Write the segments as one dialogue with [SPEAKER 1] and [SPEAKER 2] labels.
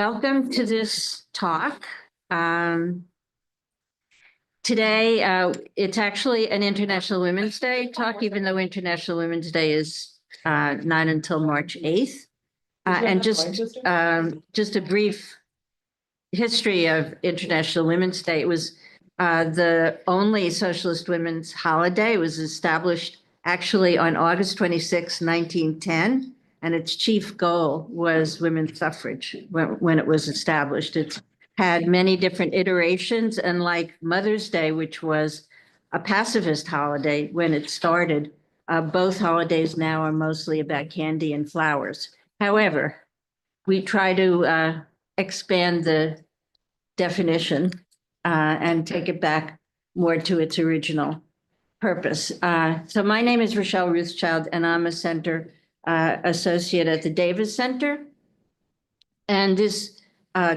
[SPEAKER 1] Welcome to this talk. Today, it's actually an International Women's Day talk, even though International Women's Day is not until March 8th. And just a brief history of International Women's Day. It was the only socialist women's holiday. It was established actually on August 26, 1910. And its chief goal was women's suffrage when it was established. It's had many different iterations, and like Mother's Day, which was a pacifist holiday when it started, both holidays now are mostly about candy and flowers. However, we try to expand the definition and take it back more to its original purpose. So my name is Rochelle Ruthschild, and I'm a center associate at the Davis Center. And this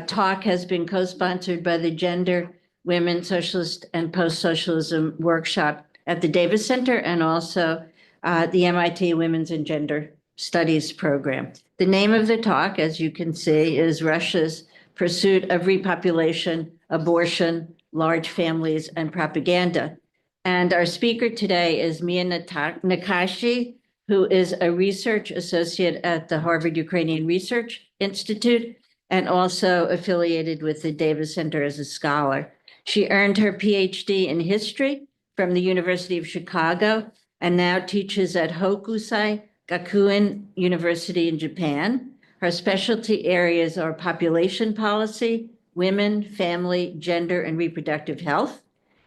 [SPEAKER 1] talk has been co-sponsored by the Gender, Women, Socialist, and Post-Socialism Workshop at the Davis Center, and also the MIT Women's and Gender Studies Program. The name of the talk, as you can see, is Russia's Pursuit of Repopulation, Abortion, Large Families, and Propaganda. And our speaker today is Mia Nakashi, who is a research associate at the Harvard Ukrainian Research Institute and also affiliated with the Davis Center as a scholar. She earned her PhD in history from the University of Chicago and now teaches at Hokusai Gakuen University in Japan. Her specialty areas are population policy, women, family, gender, and reproductive health.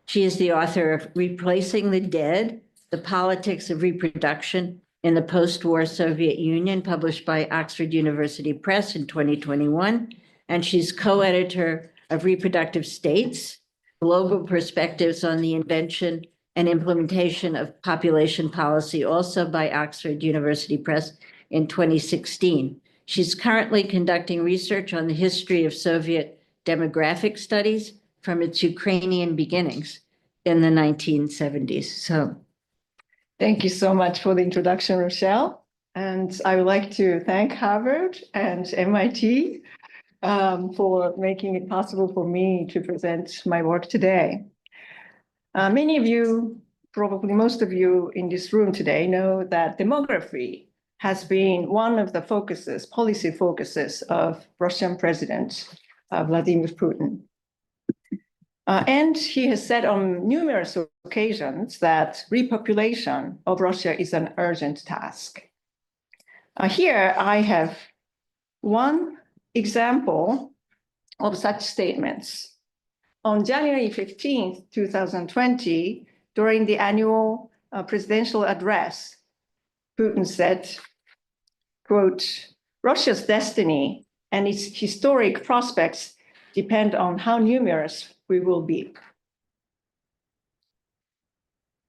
[SPEAKER 1] She is the author of Replacing the Dead, The Politics of Reproduction in the Post-War Soviet Union, published by Oxford University Press in 2021. And she's co-editor of Reproductive States, Global Perspectives on the Invention and Implementation of Population Policy, also by Oxford University Press in 2016. She's currently conducting research on the history of Soviet demographic studies from its Ukrainian beginnings in the 1970s. So
[SPEAKER 2] thank you so much for the introduction, Rochelle. And I would like to thank Harvard and MIT for making it possible for me to present my work today. Many of you, probably most of you in this room today, know that demography has been one of the focuses, policy focuses of Russian President Vladimir Putin. And he has said on numerous occasions that repopulation of Russia is an urgent task. Here I have one example of such statements. On January 15th, 2020, during the annual presidential address, Putin said, quote, "Russia's destiny and its historic prospects depend on how numerous we will be."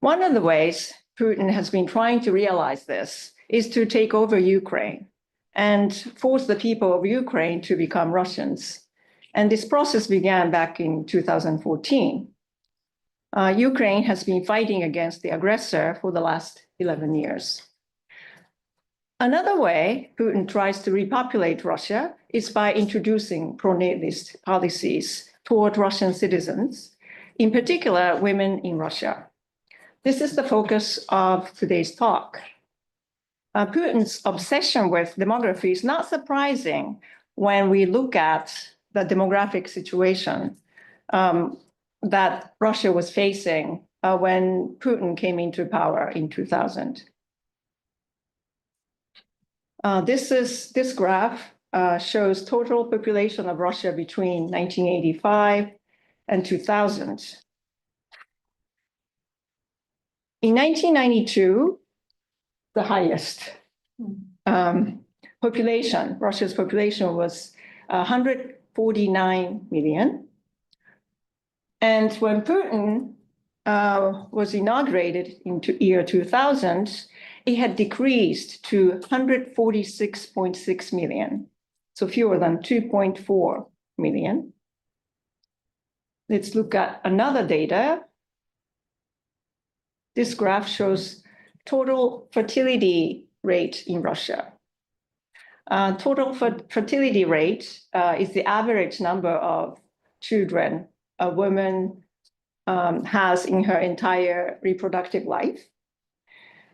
[SPEAKER 2] One of the ways Putin has been trying to realize this is to take over Ukraine and force the people of Ukraine to become Russians. And this process began back in 2014. Ukraine has been fighting against the aggressor for the last 11 years. Another way Putin tries to repopulate Russia is by introducing pronatalist policies toward Russian citizens, in particular women in Russia. This is the focus of today's talk. Putin's obsession with demography is not surprising when we look at the demographic situation that Russia was facing when Putin came into power in 2000. This graph shows total population of Russia between 1985 and 2000. In 1992, the highest population, Russia's population was 149 million. And when Putin was inaugurated in year 2000, it had decreased to 146.6 million, so fewer than 2.4 million. Let's look at another data. This graph shows total fertility rate in Russia. Total fertility rate is the average number of children a woman has in her entire reproductive life.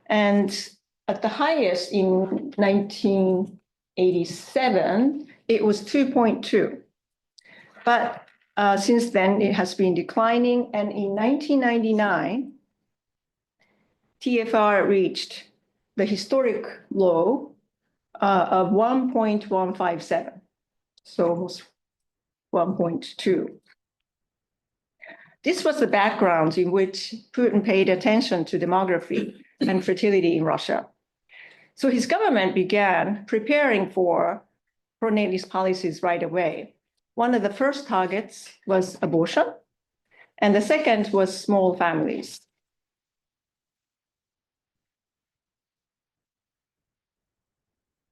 [SPEAKER 2] And at the highest in 1987, it was 2.2. But since then, it has been declining. And in 1999, TFR reached the historic low of 1.157, so almost 1.2. This was the background in which Putin paid attention to demography and fertility in Russia. So his government began preparing for pronatalist policies right away. One of the first targets was abortion, and the second was small families.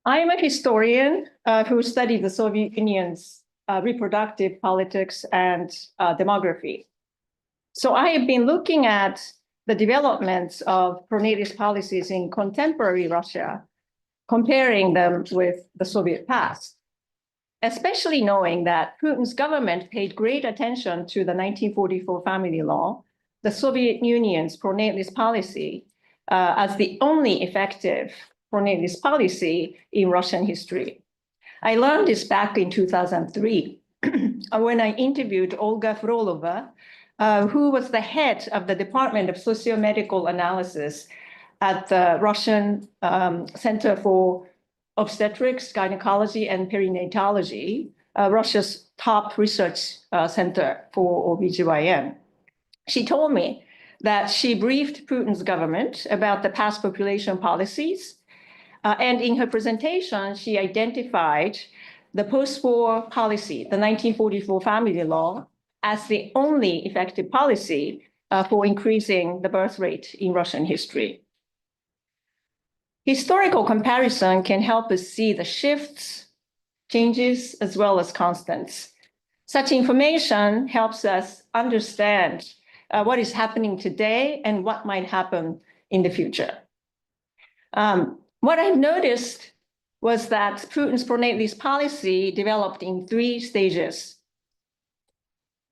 [SPEAKER 2] I am a historian who studied the Soviet Union's reproductive politics and demography. So I have been looking at the developments of pronatalist policies in contemporary Russia, comparing them with the Soviet past, especially knowing that Putin's government paid great attention to the 1944 family law, the Soviet Union's pronatalist policy, as the only effective pronatalist policy in Russian history. I learned this back in 2003 when I interviewed Olga Frolova, who was the head of the Department of Socio-Medical Analysis at the Russian Center for Obstetrics, Gynecology, and Perinatology, Russia's top research center for OBGYN. She told me that she briefed Putin's government about the past population policies. And in her presentation, she identified the post-war policy, the 1944 family law, as the only effective policy for increasing the birth rate in Russian history. Historical comparison can help us see the shifts, changes, as well as constants. Such information helps us understand what is happening today and what might happen in the future. What I've noticed was that Putin's pronatalist policy developed in 3 stages.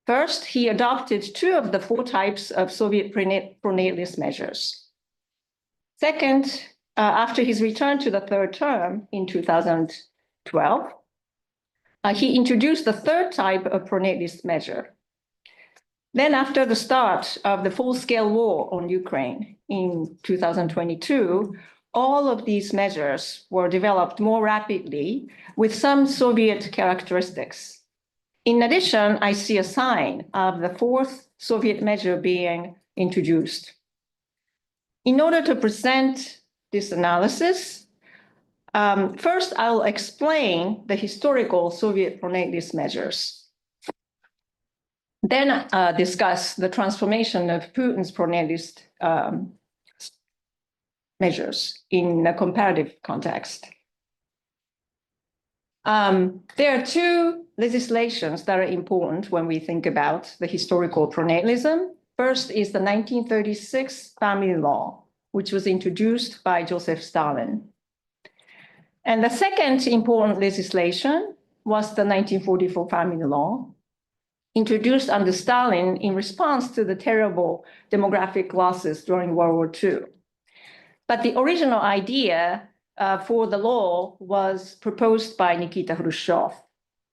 [SPEAKER 2] First, he adopted 2 of the 4 types of Soviet pronatalist measures. Second, after his return to the 3rd term in 2012, he introduced the 3rd type of pronatalist measure. Then after the start of the full-scale war on Ukraine in 2022, all of these measures were developed more rapidly with some Soviet characteristics. In addition, I see a sign of the 4th Soviet measure being introduced. In order to present this analysis, first I'll explain the historical Soviet pronatalist measures. Then discuss the transformation of Putin's pronatalist measures in a comparative context. There are 2 legislations that are important when we think about the historical pronatalism. First is the 1936 family law, which was introduced by Joseph Stalin. And the second important legislation was the 1944 family law, introduced under Stalin in response to the terrible demographic losses during World War II. But the original idea for the law was proposed by Nikita Khrushchev.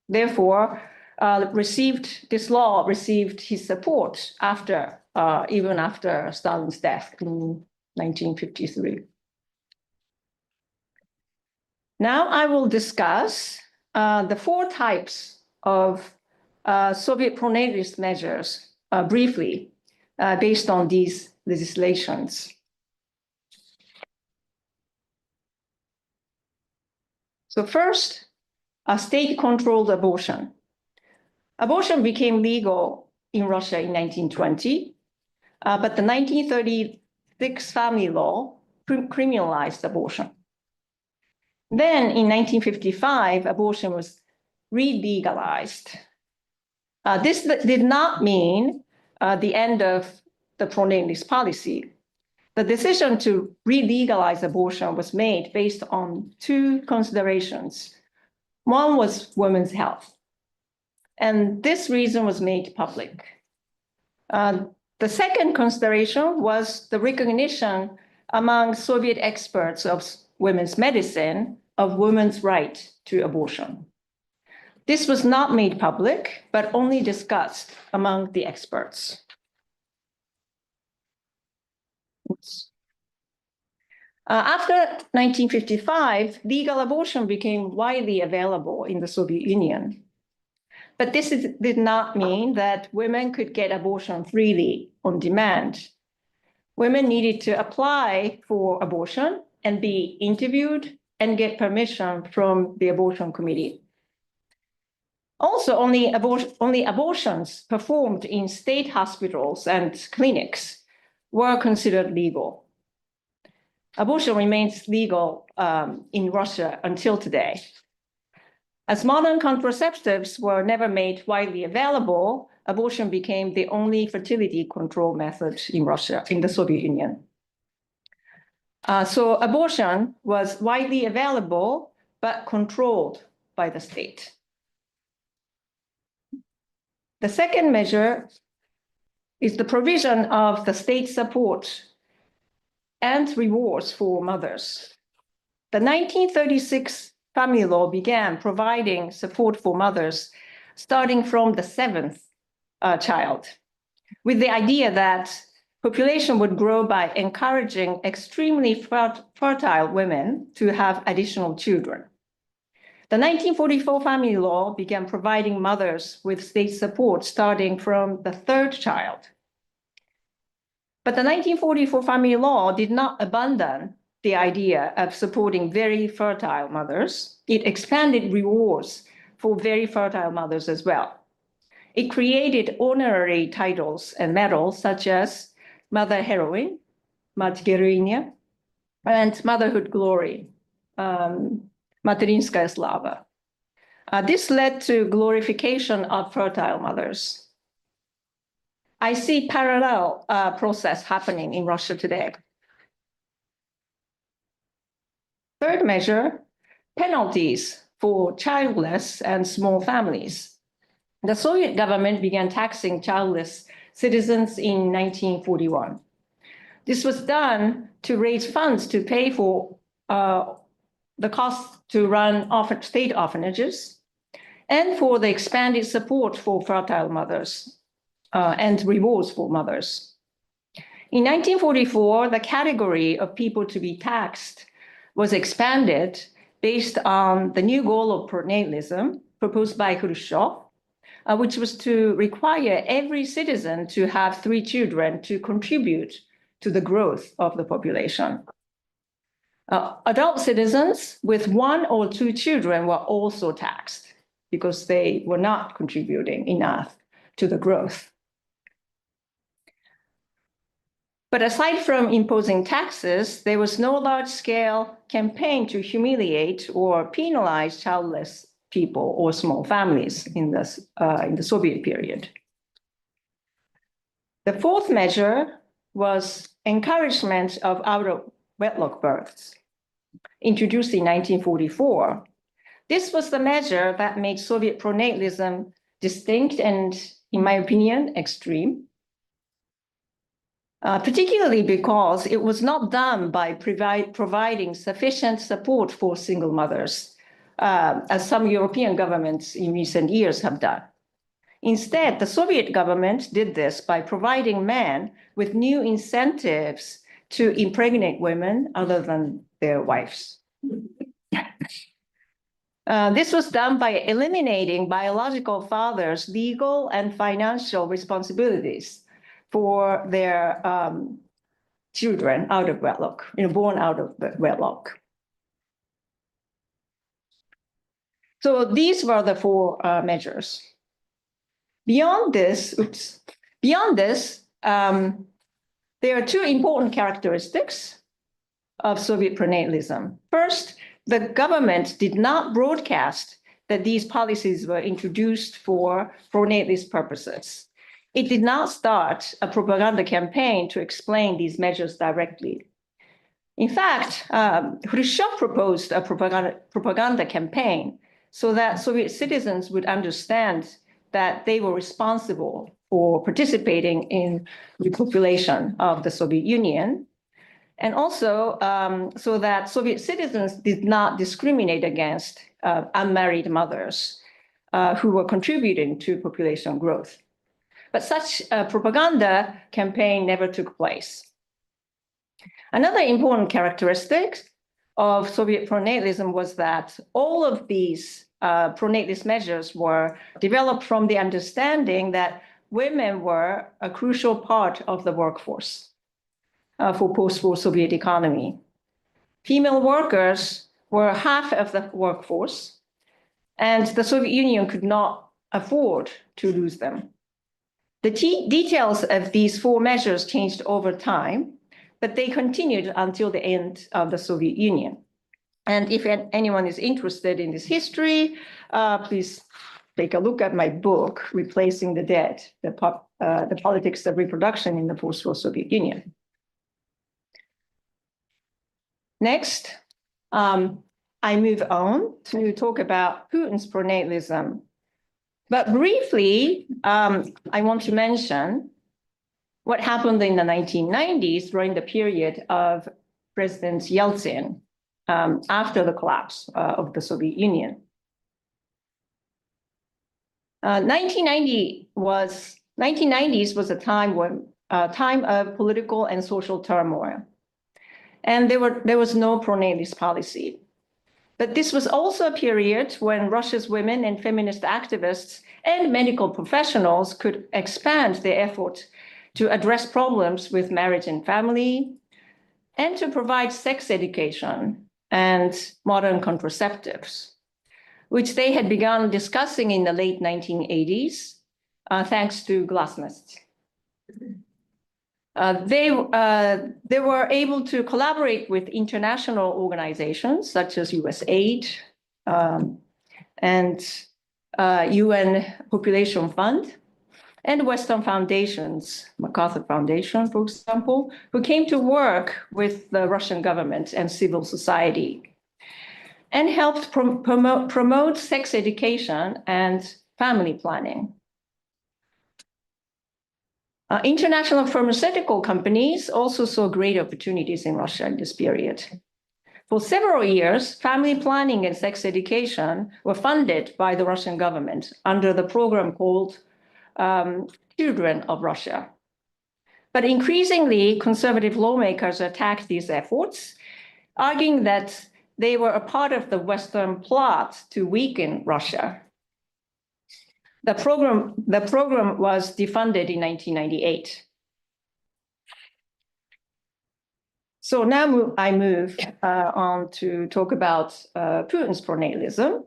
[SPEAKER 2] Therefore, this law received his support even after Stalin's death in 1953. Now I will discuss the 4 types of Soviet pronatalist measures briefly based on these legislations. So first, state-controlled abortion. Abortion became legal in Russia in 1920, but the 1936 family law criminalized abortion. Then in 1955, abortion was re-legalized. This did not mean the end of the pronatalist policy, the decision to re-legalize abortion was made based on two considerations. One was women's health, and this reason was made public. The second consideration was the recognition among Soviet experts of women's medicine of women's right to abortion. This was not made public, but only discussed among the experts. After 1955, legal abortion became widely available in the Soviet Union. But this did not mean that women could get abortion freely on demand. Women needed to apply for abortion and be interviewed and get permission from the abortion committee. Also, only abortions performed in state hospitals and clinics were considered legal. Abortion remains legal in Russia until today. As modern contraceptives were never made widely available, abortion became the only fertility control method in Russia, in the Soviet Union. So abortion was widely available, but controlled by the state. The second measure is the provision of the state support and rewards for mothers. The 1936 Family Law began providing support for mothers starting from the seventh child, with the idea that population would grow by encouraging extremely fertile women to have additional children. The 1944 Family Law began providing mothers with state support starting from the third child. But the 1944 Family Law did not abandon the idea of supporting very fertile mothers. It expanded rewards for very fertile mothers as well. It created honorary titles and medals such as Mother Heroine, Mother Heroine, and Motherhood Glory, Materinskaya Slava. This led to glorification of fertile mothers. I see parallel process happening in Russia today. Third measure, penalties for childless and small families. The Soviet government began taxing childless citizens in 1941. This was done to raise funds to pay for the cost to run state orphanages and for the expanded support for fertile mothers and rewards for mothers. In 1944, the category of people to be taxed was expanded based on the new goal of pronatalism proposed by Khrushchev, which was to require every citizen to have 3 children to contribute to the growth of the population. Adult citizens with 1 or 2 children were also taxed because they were not contributing enough to the growth. But aside from imposing taxes, there was no large-scale campaign to humiliate or penalize childless people or small families in the Soviet period. The fourth measure was encouragement of out-of-wedlock births, introduced in 1944. This was the measure that made Soviet pronatalism distinct and, in my opinion, extreme. Particularly because it was not done by providing sufficient support for single mothers, as some European governments in recent years have done. Instead, the Soviet government did this by providing men with new incentives to impregnate women other than their wives. This was done by eliminating biological fathers' legal and financial responsibilities for their children out of wedlock, born out of wedlock. So these were the 4 measures. Beyond this, there are 2 important characteristics of Soviet pronatalism. First, the government did not broadcast that these policies were introduced for pronatalist purposes. it did not start a propaganda campaign to explain these measures directly. In fact, Khrushchev proposed a propaganda campaign so that Soviet citizens would understand that they were responsible for participating in repopulation of the Soviet Union, and also so that Soviet citizens did not discriminate against unmarried mothers who were contributing to population growth. But such a propaganda campaign never took place. Another important characteristic of Soviet pronatalism was that all of these pronatalist measures were developed from the understanding that women were a crucial part of the workforce for post-war Soviet economy. Female workers were half of the workforce, and the Soviet Union could not afford to lose them. The details of these 4 measures changed over time, but they continued until the end of the Soviet Union. And if anyone is interested in this history, please take a look at my book, Replacing the Dead, the Politics of Reproduction in the Post-War Soviet Union. Next, I move on to talk about Putin's pronatalism. But briefly, I want to mention what happened in the 1990s during the period of President Yeltsin after the collapse of the Soviet Union. 1990s was a time of political and social turmoil, and there was no pronatalist policy. But this was also a period when Russia's women and feminist activists and medical professionals could expand their effort to address problems with marriage and family, and to provide sex education and modern contraceptives, which they had begun discussing in the late 1980s, thanks to glasnost. They were able to collaborate with international organizations such as USAID and UN Population Fund, and Western foundations, MacArthur Foundation, for example, who came to work with the Russian government and civil society and helped promote sex education and family planning. International pharmaceutical companies also saw great opportunities in Russia in this period. For several years, family planning and sex education were funded by the Russian government under the program called Children of Russia. But increasingly, conservative lawmakers attacked these efforts, arguing that they were a part of the Western plot to weaken Russia. The program was defunded in 1998. So now I move on to talk about Putin's pronatalism.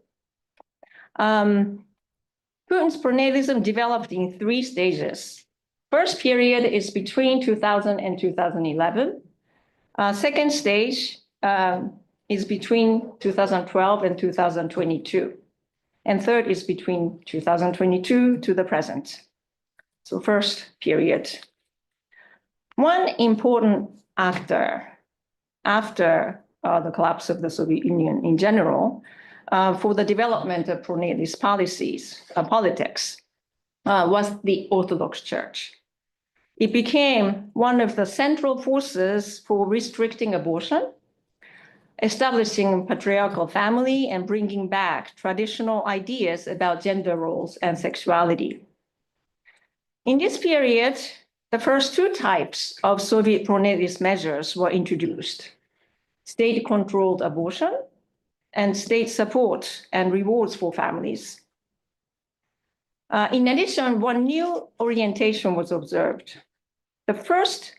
[SPEAKER 2] Putin's pronatalism developed in 3 stages. First period is between 2000 and 2011. Second stage is between 2012 and 2022. And third is between 2022 to the present. So first period. One important actor after the collapse of the Soviet Union in general for the development of pronatalist politics was the Orthodox Church. It became one of the central forces for restricting abortion, establishing patriarchal family, and bringing back traditional ideas about gender roles and sexuality. In this period, the first 2 types of Soviet pronatalist measures were introduced: state-controlled abortion and state support and rewards for families. In addition, one new orientation was observed. The first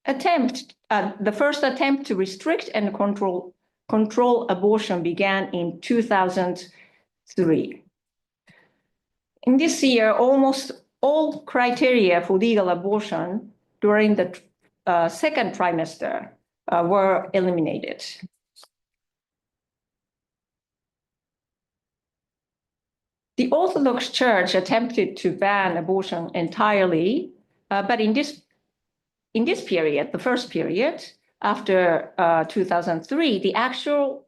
[SPEAKER 2] attempt to restrict and control abortion began in 2003. In this year, almost all criteria for legal abortion during the second trimester were eliminated. The Orthodox Church attempted to ban abortion entirely, but in this period, the first period, after 2003, the actual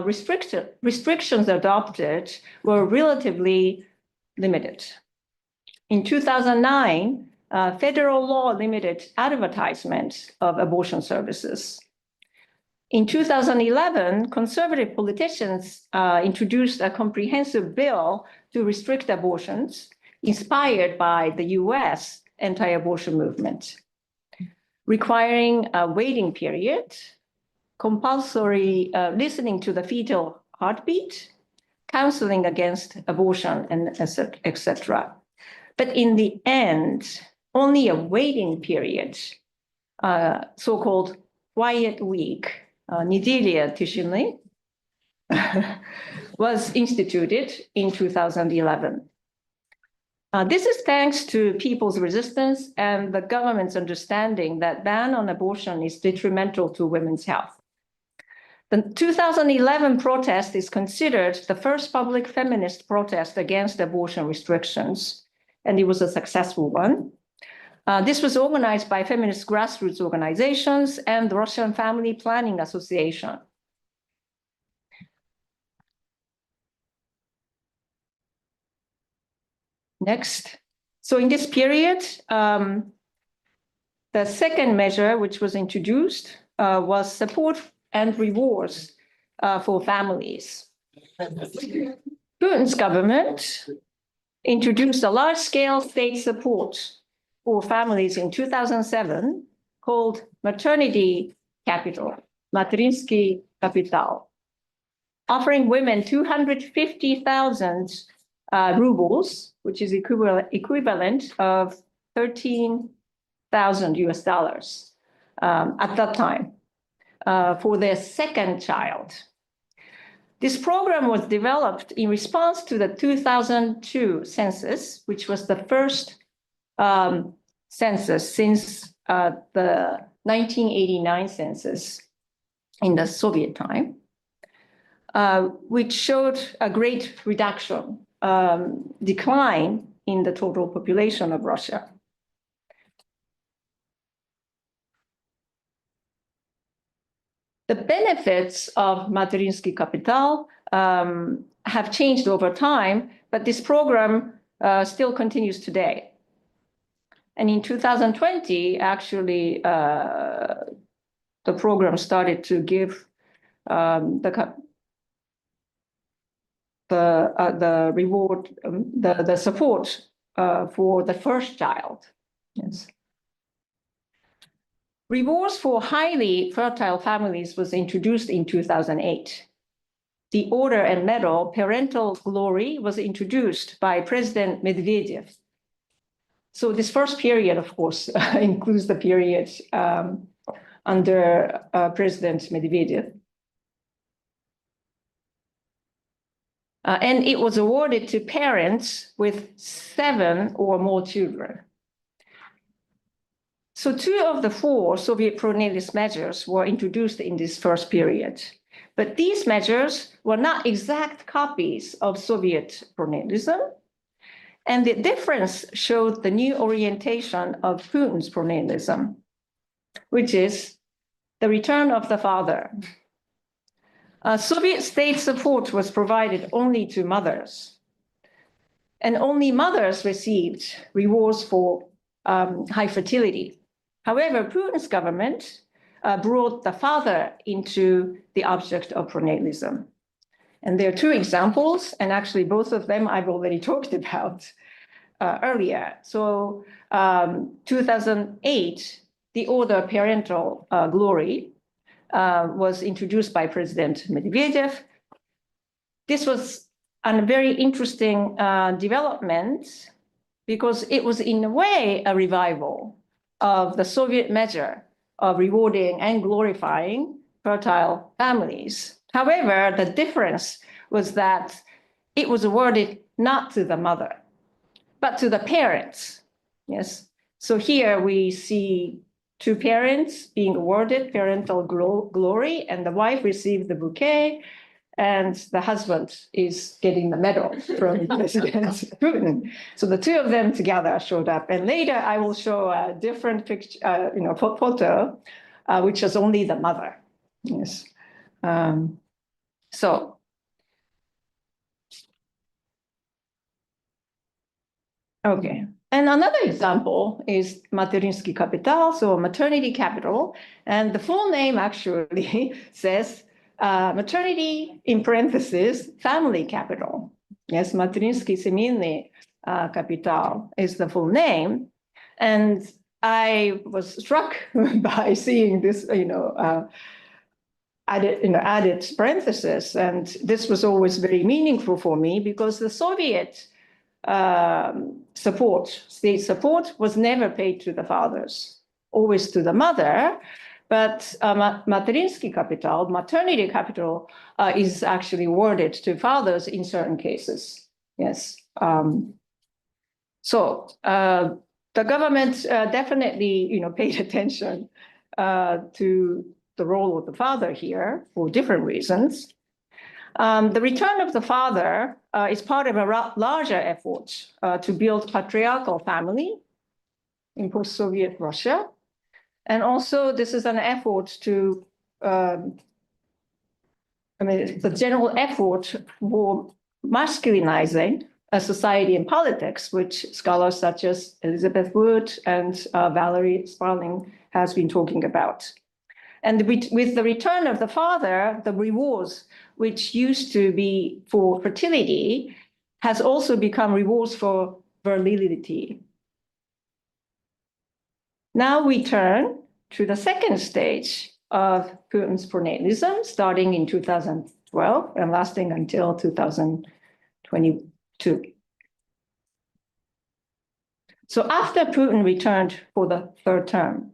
[SPEAKER 2] restrictions adopted were relatively limited. In 2009, federal law limited advertisement of abortion services. In 2011, conservative politicians introduced a comprehensive bill to restrict abortions, inspired by the US anti-abortion movement, requiring a waiting period, compulsory listening to the fetal heartbeat, counseling against abortion, and etc. But in the end, only a waiting period, so-called quiet week, Неделя тишины, was instituted in 2011. This is thanks to people's resistance and the government's understanding that ban on abortion is detrimental to women's health. The 2011 protest is considered the first public feminist protest against abortion restrictions, and it was a successful one. This was organized by feminist grassroots organizations and the Russian Family Planning Association. Next. So in this period, the second measure which was introduced was support and rewards for families. Putin's government introduced a large-scale state support for families in 2007 called maternity capital, Materinsky Kapital, offering women 250,000 rubles, which is equivalent of 13,000 US dollars at that time, for their second child. This program was developed in response to the 2002 census, which was the first census since the 1989 census in the Soviet time, which showed a great reduction, decline in the total population of Russia. The benefits of Materinsky Kapital have changed over time, but this program still continues today. And in 2020, actually, the program started to give the reward, the support for the first child. Yes. Rewards for highly fertile families was introduced in 2008. The Order and Medal Parental Glory was introduced by President Medvedev. So this first period, of course, includes the period under President Medvedev. And it was awarded to parents with 7 or more children. So 2 of the 4 Soviet pronatalist measures were introduced in this first period. But these measures were not exact copies of Soviet pronatalism. And the difference showed the new orientation of Putin's pronatalism, which is the return of the father. Soviet state support was provided only to mothers. And only mothers received rewards for high fertility. However, Putin's government brought the father into the object of pronatalism. And there are 2 examples, and actually both of them I've already talked about earlier. So 2008, the Order Parental Glory was introduced by President Medvedev. This was a very interesting development because it was in a way a revival of the Soviet measure of rewarding and glorifying fertile families. However, the difference was that it was awarded not to the mother, but to the parents. Yes. So here we see 2 parents being awarded parental glory, and the wife received the bouquet, and the husband is getting the medal from President Putin. So the two of them together showed up. And later I will show a different picture, photo, which is only the mother. Yes. Okay. And another example is Materinsky Capital, so maternity capital. And the full name actually says maternity, in parentheses, family capital. Yes, Materinsky Семейный Capital is the full name. And I was struck by seeing this, added parentheses. And this was always very meaningful for me because the Soviet state support was never paid to the fathers, always to the mother. But Materinsky Capital, maternity capital, is actually awarded to fathers in certain cases. Yes. So the government definitely, paid attention to the role of the father here for different reasons. The return of the father is part of a larger effort to build patriarchal family in post-Soviet Russia. And also this is an effort to, the general effort for masculinizing a society and politics, which scholars such as Elizabeth Wood and Valerie Sparling has been talking about. And with the return of the father, the rewards, which used to be for fertility, has also become rewards for virility. Now we turn to the second stage of Putin's pronatalism, starting in 2012 and lasting until 2022. So after Putin returned for the third term,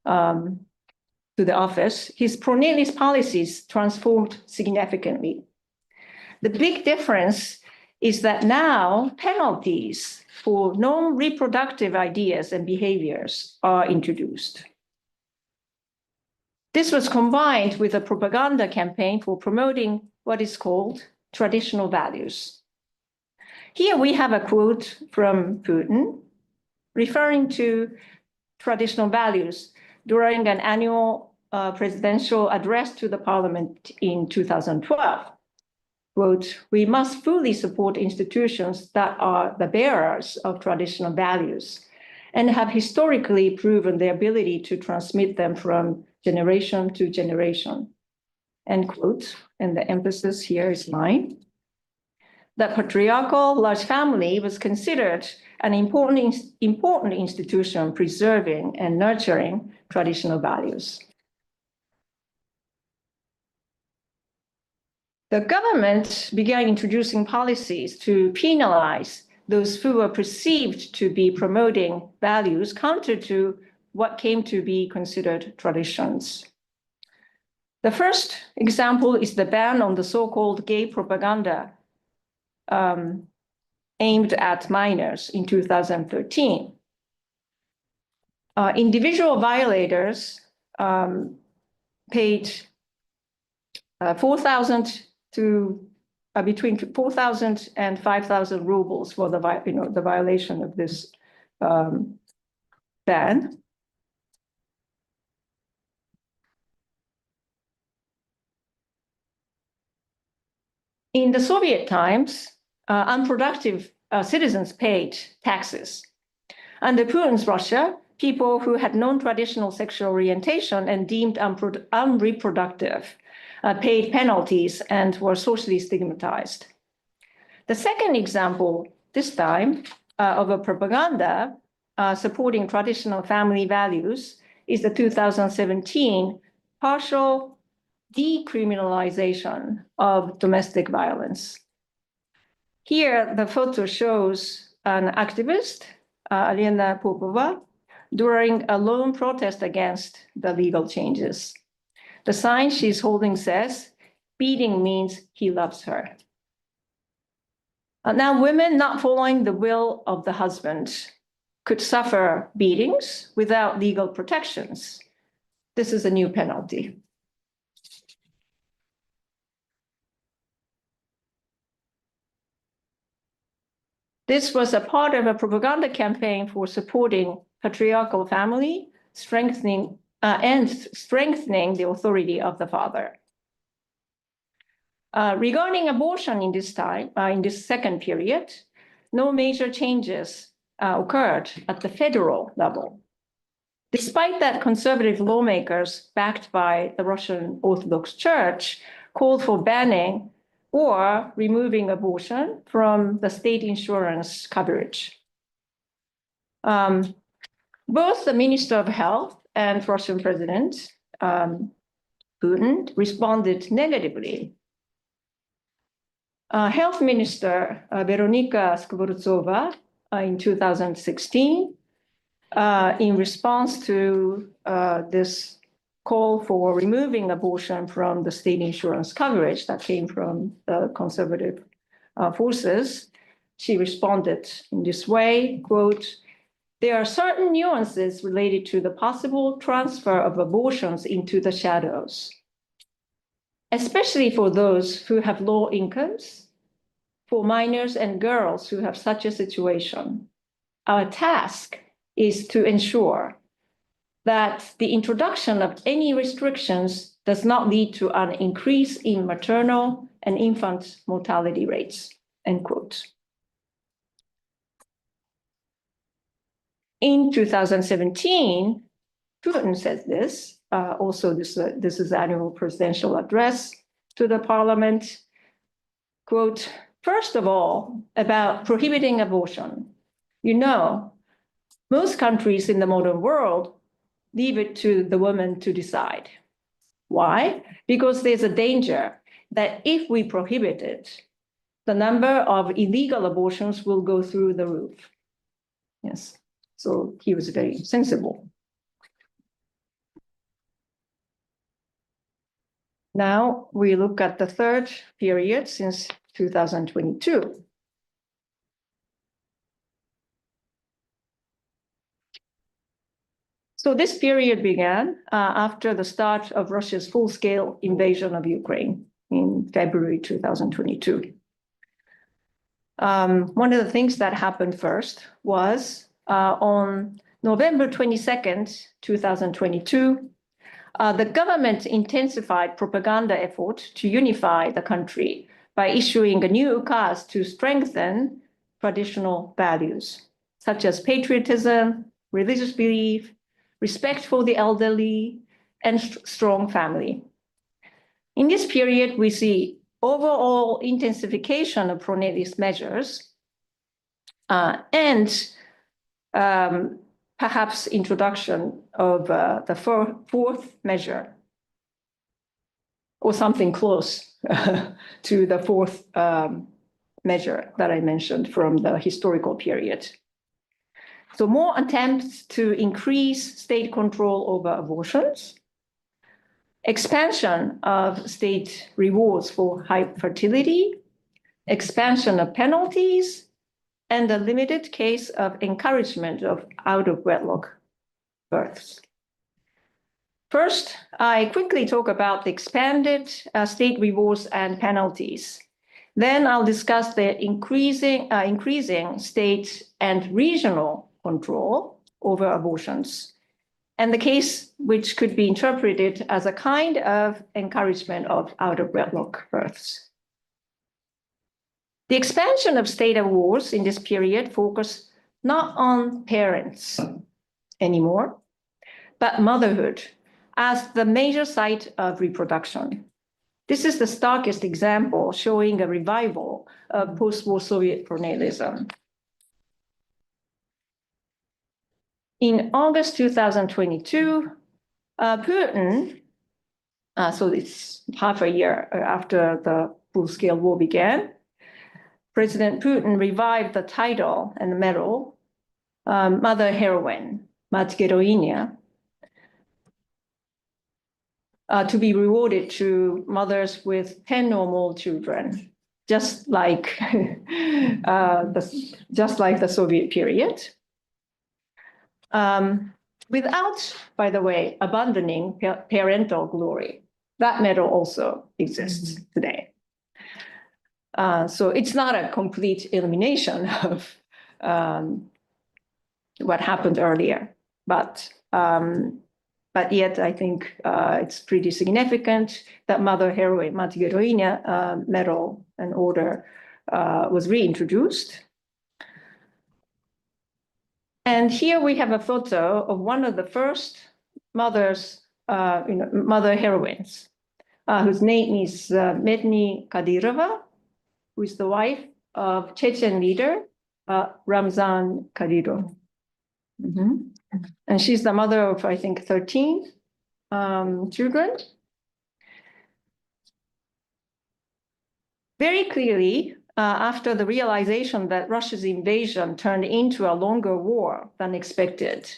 [SPEAKER 2] to the office, his pronatalist policies transformed significantly. The big difference is that now penalties for non-reproductive ideas and behaviors are introduced. This was combined with a propaganda campaign for promoting what is called traditional values. Here we have a quote from Putin referring to traditional values during an annual presidential address to the parliament in 2012. Quote, "We must fully support institutions that are the bearers of traditional values and have historically proven their ability to transmit them from generation to generation." End quote. And the emphasis here is mine. The patriarchal large family was considered an important institution preserving and nurturing traditional values. The government began introducing policies to penalize those who were perceived to be promoting values counter to what came to be considered traditions. The first example is the ban on the so-called gay propaganda aimed at minors in 2013. Individual violators paid 4,000 to between 4,000 and 5,000 rubles for the violation of this ban. In the Soviet times, unproductive citizens paid taxes. Under Putin's Russia, people who had non-traditional sexual orientation and deemed unreproductive paid penalties and were socially stigmatized. The second example, this time, of a propaganda supporting traditional family values is the 2017 partial decriminalization of domestic violence. Here, the photo shows an activist, Alena Popova, during a lone protest against the legal changes. The sign she's holding says, "Beating means he loves her." Now, women not following the will of the husband could suffer beatings without legal protections. This is a new penalty. This was a part of a propaganda campaign for supporting patriarchal family, strengthening the authority of the father. Regarding abortion in this second period, no major changes occurred at the federal level. Despite that, conservative lawmakers backed by the Russian Orthodox Church called for banning or removing abortion from the state insurance coverage. Both the Minister of Health and Russian President Putin responded negatively. Health Minister Veronika Skvortsova in 2016, in response to this call for removing abortion from the state insurance coverage that came from the conservative forces, she responded in this way, quote, "There are certain nuances related to the possible transfer of abortions into the shadows, especially for those who have low incomes, for minors and girls who have such a situation. Our task is to ensure that the introduction of any restrictions does not lead to an increase in maternal and infant mortality rates," end quote. In 2017, Putin said this, also this is annual presidential address to the parliament, quote, "First of all, about prohibiting abortion. You know, most countries in the modern world leave it to the woman to decide. Why? Because there's a danger that if we prohibit it, the number of illegal abortions will go through the roof." Yes, so he was very sensible. Now we look at the third period since 2022. So this period began after the start of Russia's full-scale invasion of Ukraine in February 2022. One of the things that happened first was on November 22nd, 2022, the government intensified propaganda effort to unify the country by issuing a new ukaz to strengthen traditional values, such as patriotism, religious belief, respect for the elderly, and strong family. In this period, we see overall intensification of pronatalist measures and perhaps introduction of the fourth measure, or something close to the fourth measure that I mentioned from the historical period. So more attempts to increase state control over abortions, expansion of state rewards for high fertility, expansion of penalties, and a limited case of encouragement of out-of-wedlock births. First, I quickly talk about the expanded state rewards and penalties. Then I'll discuss the increasing state and regional control over abortions, and the case which could be interpreted as a kind of encouragement of out-of-wedlock births. The expansion of state awards in this period focused not on parents anymore, but motherhood as the major site of reproduction. This is the starkest example showing a revival of post-war Soviet pronatalism. In August 2022, Putin, so it's half a year after the full-scale war began, President Putin revived the title and the medal, Mother Heroine, Mother Heroine, to be rewarded to mothers with 10 or more children, just like the Soviet period. Without, by the way, abandoning parental glory. That medal also exists today. So it's not a complete elimination of what happened earlier. But yet I think it's pretty significant that Mother Heroine, Mother Heroine medal and order was reintroduced. And here we have a photo of one of the first mothers, Mother Heroines, whose name is Medni Kadyrova, who is the wife of Chechen leader Ramzan Kadyrov. And she's the mother of, I think, 13 children. Very clearly, after the realization that Russia's invasion turned into a longer war than expected,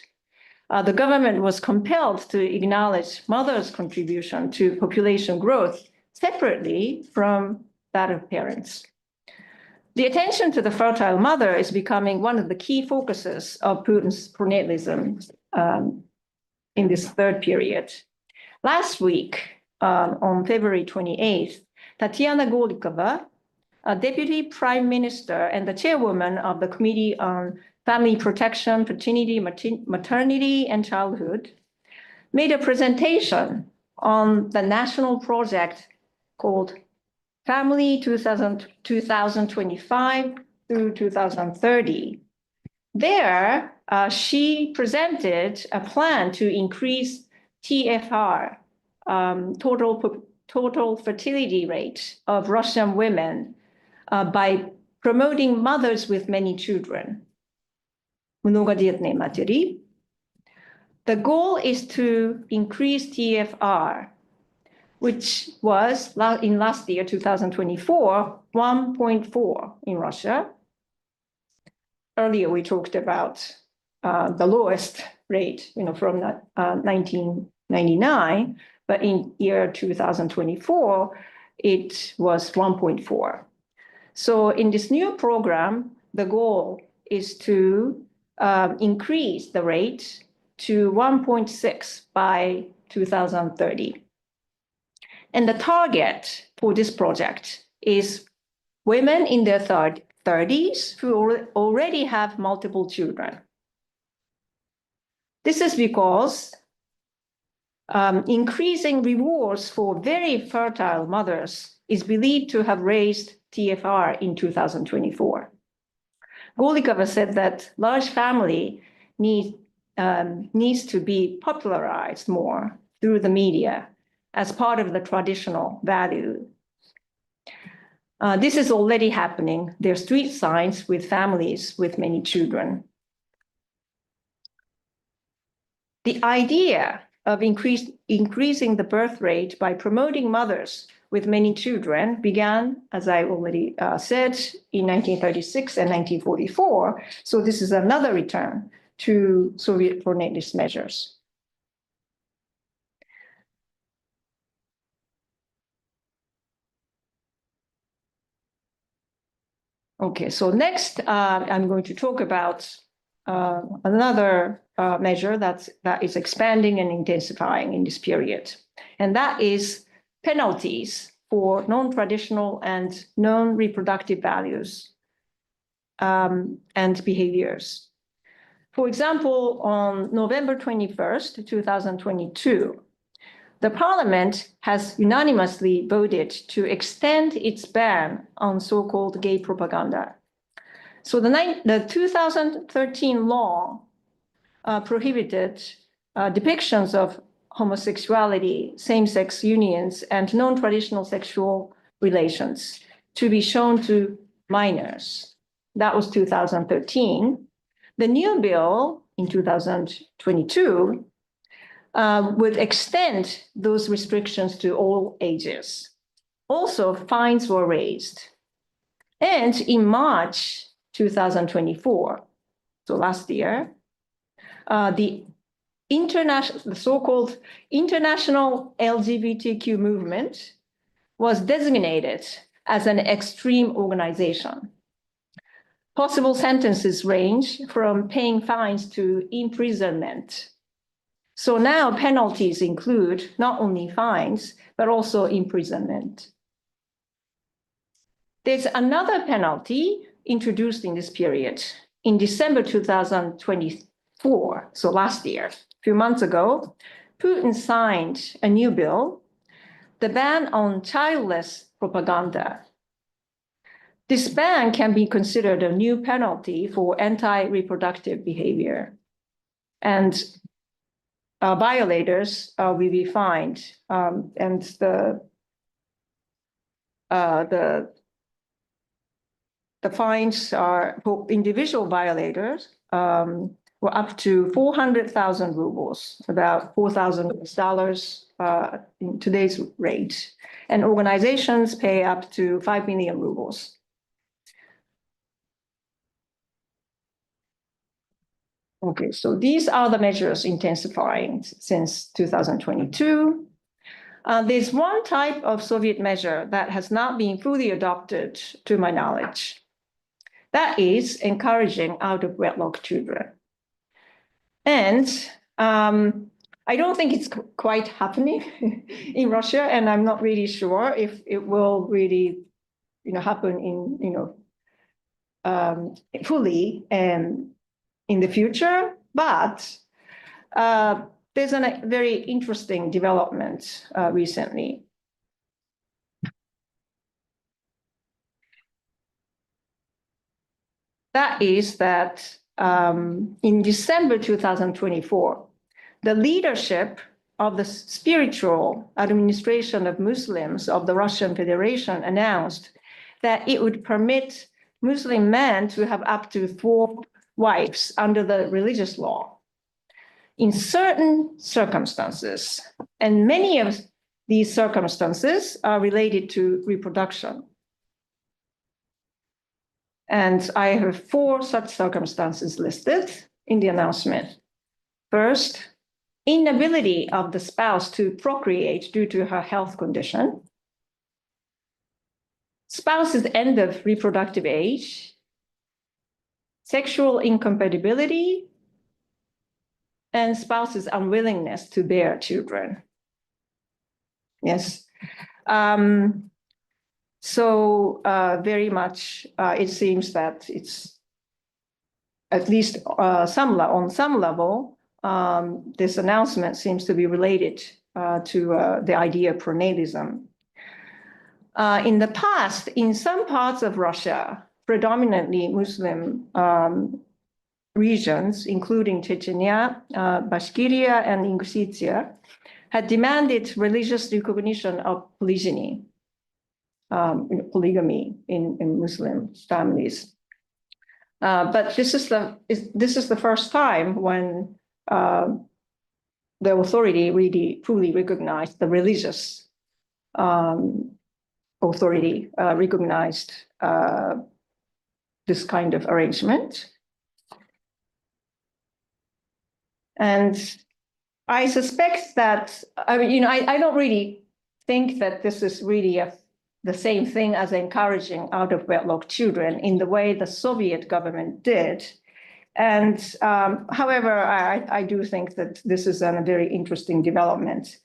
[SPEAKER 2] the government was compelled to acknowledge mothers' contribution to population growth separately from that of parents. The attention to the fertile mother is becoming one of the key focuses of Putin's pronatalism in this third period. Last week, on February 28th, Tatiana Golikova, a deputy prime minister and the chairwoman of the Committee on Family Protection, Fertility, Maternity, and Childhood, made a presentation on the national project called Family 2025 through 2030. There, she presented a plan to increase TFR, total fertility rate of Russian women by promoting mothers with many children. Многодетные матери. The goal is to increase TFR, which was in last year, 2024, 1.4 in Russia. Earlier, we talked about the lowest rate, from 1999, but in year 2024, it was 1.4. So in this new program, the goal is to increase the rate to 1.6 by 2030. And the target for this project is women in their 30s who already have multiple children. This is because increasing rewards for very fertile mothers is believed to have raised TFR in 2024. Golikova said that large family needs to be popularized more through the media as part of the traditional value. This is already happening. There are street signs with families with many children. The idea of increasing the birth rate by promoting mothers with many children began, as I already said, in 1936 and 1944. So this is another return to Soviet pronatalist measures. Okay, so next I'm going to talk about another measure that is expanding and intensifying in this period, and that is penalties for non-traditional and non-reproductive values and behaviors. For example, on November 21st, 2022, the parliament has unanimously voted to extend its ban on so-called gay propaganda. So the 2013 law prohibited depictions of homosexuality, same-sex unions, and non-traditional sexual relations to be shown to minors. That was 2013. The new bill in 2022 would extend those restrictions to all ages. Also, fines were raised. And in March 2024, so last year, the so-called international LGBTQ movement was designated as an extreme organization. Possible sentences range from paying fines to imprisonment. So now penalties include not only fines, but also imprisonment. There's another penalty introduced in this period, in December 2024, so last year, a few months ago, Putin signed a new bill, the ban on childless propaganda. This ban can be considered a new penalty for anti-reproductive behavior. And violators will be fined. And the fines are for individual violators were up to 400,000 rubles, about $4,000 in today's rate. And organizations pay up to 5 million rubles. Okay, so these are the measures intensifying since 2022. There's one type of Soviet measure that has not been fully adopted, to my knowledge. That is encouraging out-of-wedlock children. And I don't think it's quite happening in Russia, and I'm not really sure if it will really, happen in, fully and in the future. But there's a very interesting development recently. That is that in December 2024, the leadership of the spiritual administration of Muslims of the Russian Federation announced that it would permit Muslim men to have up to 4 wives under the religious law in certain circumstances. And many of these circumstances are related to reproduction. And I have 4 such circumstances listed in the announcement. First, inability of the spouse to procreate due to her health condition. Spouse's end of reproductive age. Sexual incompatibility. And spouse's unwillingness to bear children. Yes. So very much, it seems that it's at least on some level, this announcement seems to be related to the idea of pronatalism. In the past, in some parts of Russia, predominantly Muslim regions, including Chechnya, Bashkiria, and Ingushetia, had demanded religious recognition of polygyny. Polygamy in Muslim families, but this is the first time when the authority really fully recognized the religious authority recognized this kind of arrangement, and I suspect that I don't really think that this is really the same thing as encouraging out-of-wedlock children in the way the Soviet government did. And however, I do think that this is a very interesting development.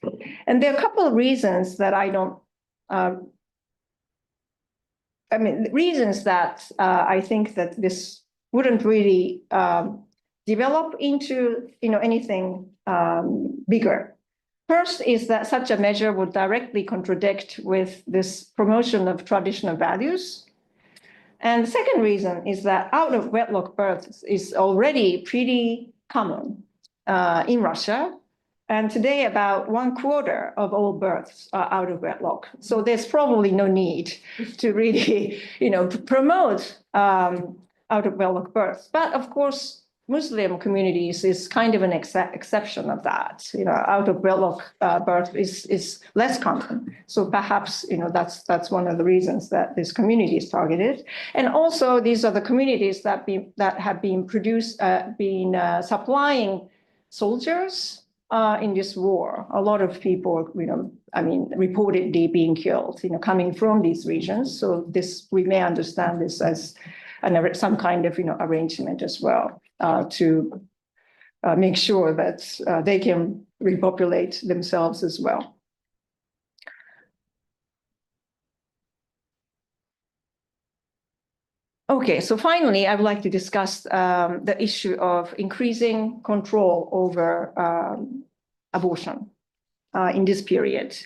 [SPEAKER 2] And there are a couple of reasons that reasons that I think that this wouldn't really develop into anything bigger. First is that such a measure would directly contradict with this promotion of traditional values. And the second reason is that out-of-wedlock birth is already pretty common in Russia. And today, about 1/4 of all births are out of wedlock. So there's probably no need to really, promote out-of-wedlock births. But of course, Muslim communities is kind of an exception of that. Out-of-wedlock birth is less common. So perhaps, that's one of the reasons that this community is targeted. And also, these are the communities that have been supplying soldiers in this war. A lot of people, reportedly being killed, coming from these regions. So we may understand this as some kind of, arrangement as well. To make sure that they can repopulate themselves as well. Okay, so finally, I would like to discuss the issue of increasing control over abortion in this period.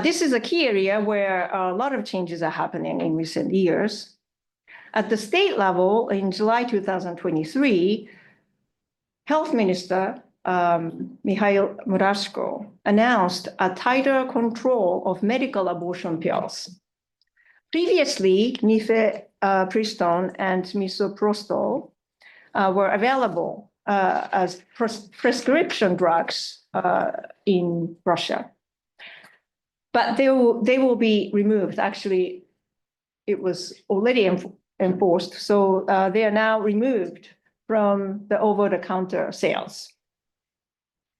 [SPEAKER 2] This is a key area where a lot of changes are happening in recent years. At the state level, in July 2023, Health Minister Mikhail Murashko announced a tighter control of medical abortion pills. Previously, mifepristone and misoprostol were available as prescription drugs in Russia. But they will be removed. Actually, it was already enforced, so they are now removed from the over-the-counter sales.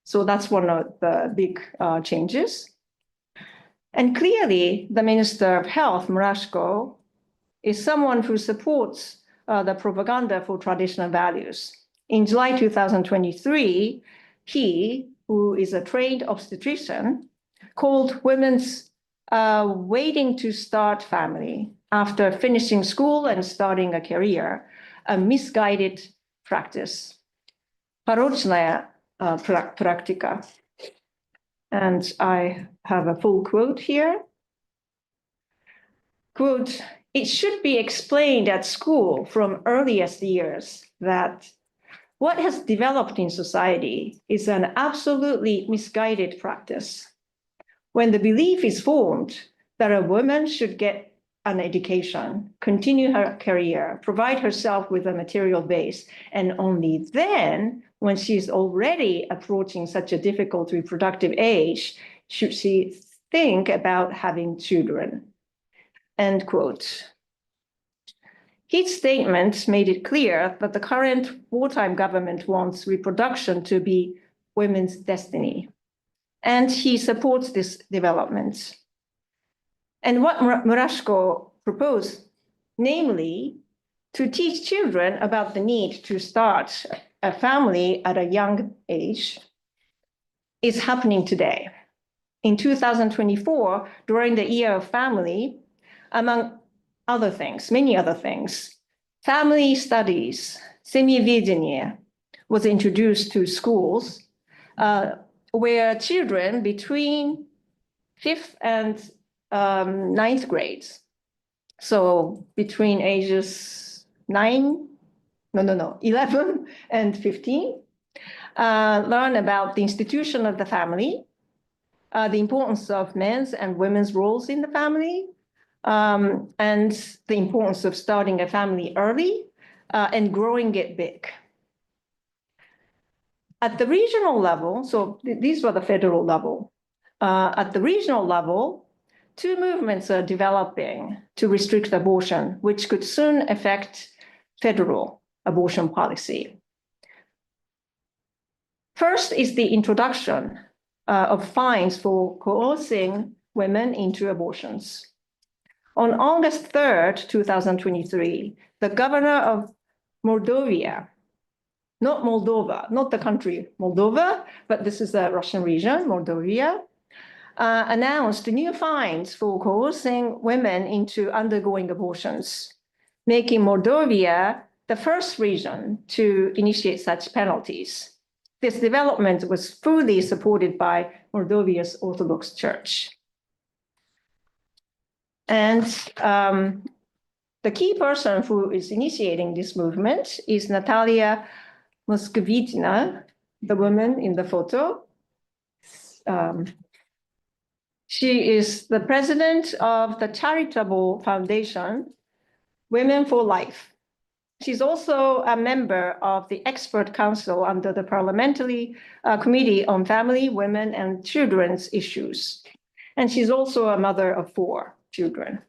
[SPEAKER 2] So that's one of the big changes. And clearly, the Minister of Health, Murashko, is someone who supports the propaganda for traditional values. In July 2023, he, who is a trained obstetrician, called women's waiting to start family after finishing school and starting a career a misguided practice, порочная практика. And I have a full quote here. Quote, "It should be explained at school from earliest years that what has developed in society is an absolutely misguided practice. When the belief is formed that a woman should get an education, continue her career, provide herself with a material base, and only then, when she is already approaching such a difficult reproductive age, should she think about having children." End quote. His statement made it clear that the current wartime government wants reproduction to be women's destiny. And he supports this development. And what Murashko proposed, namely, to teach children about the need to start a family at a young age, is happening today. In 2024, during the Year of Family, among other things, many other things, family studies, семьеведение, was introduced to schools where children between 5th and 9th grades, so between ages 11 and 15, learn about the institution of the family, the importance of men's and women's roles in the family, and the importance of starting a family early and growing it big. At the regional level, so these were the federal level. At the regional level, two movements are developing to restrict abortion, which could soon affect federal abortion policy. First is the introduction of fines for coercing women into abortions. On August 3rd, 2023, the governor of Mordovia, not Moldova, not the country Moldova, but this is a Russian region, Mordovia, announced new fines for coercing women into undergoing abortions, making Mordovia the first region to initiate such penalties. This development was fully supported by Moldova's Orthodox Church. And the key person who is initiating this movement is Natalia Moscovitina, the woman in the photo. She is the president of the charitable foundation, Women for Life. She's also a member of the expert council under the Parliamentary Committee on Family, Women, and Children's Issues. And she's also a mother of 4 children.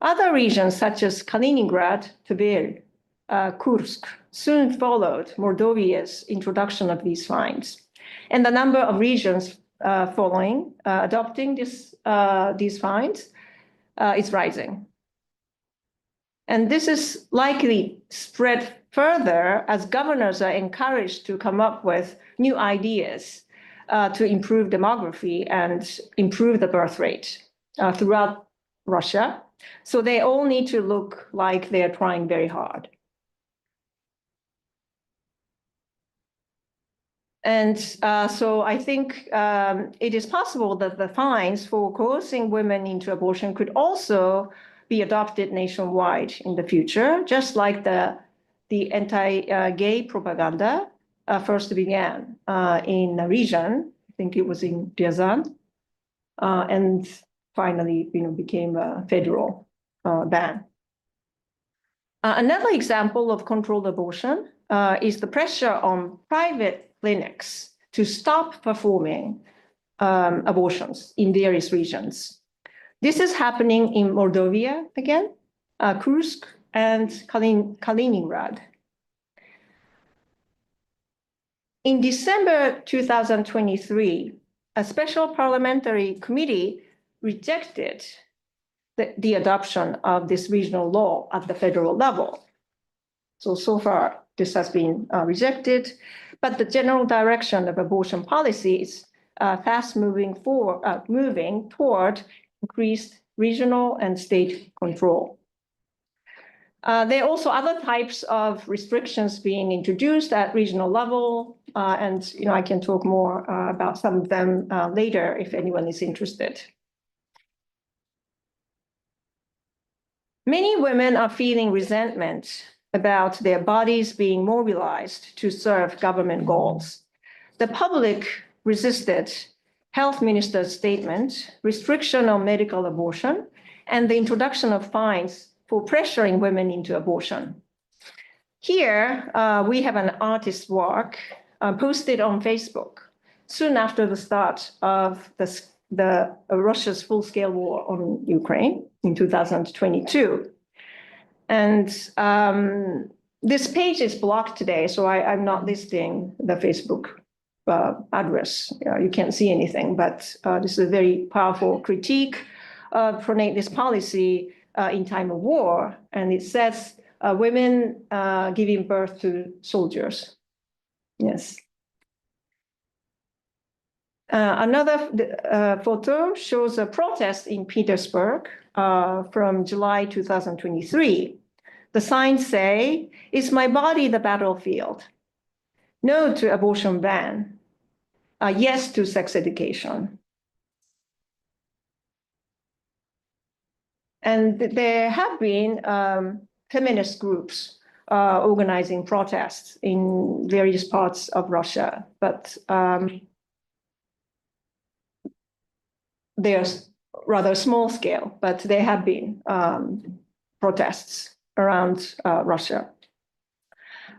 [SPEAKER 2] Other regions such as Kaliningrad, Tver, Kursk soon followed Moldova's introduction of these fines. And the number of regions following, adopting these fines is rising. And this is likely spread further as governors are encouraged to come up with new ideas to improve demography and improve the birth rate throughout Russia So they all need to look like they're trying very hard. And so I think it is possible that the fines for coercing women into abortion could also be adopted nationwide in the future, just like the anti-gay propaganda first began in a region. I think it was in Ryazan, and finally, became a federal ban. Another example of controlled abortion is the pressure on private clinics to stop performing abortions in various regions. This is happening in Moldova again, Kursk, and Kaliningrad. In December 2023, a special parliamentary committee rejected the adoption of this regional law at the federal level. So far, this has been rejected, but the general direction of abortion policy is fast moving toward increased regional and state control. There are also other types of restrictions being introduced at regional level, and I can talk more about some of them later if anyone is interested. Many women are feeling resentment about their bodies being mobilized to serve government goals. The public resisted health minister's statement, restriction on medical abortion, and the introduction of fines for pressuring women into abortion. Here, we have an artist's work posted on Facebook soon after the start of Russia's full-scale war on Ukraine in 2022. And this page is blocked today, so I'm not listing the Facebook address. You can't see anything, but this is a very powerful critique of pronatalist policy in time of war. And it says women giving birth to soldiers. Yes. Another photo shows a protest in Petersburg from July 2023. The signs say, "Is my body the battlefield? No to abortion ban. Yes to sex education." And there have been feminist groups organizing protests in various parts of Russia, but they're rather small scale, but there have been protests around Russia.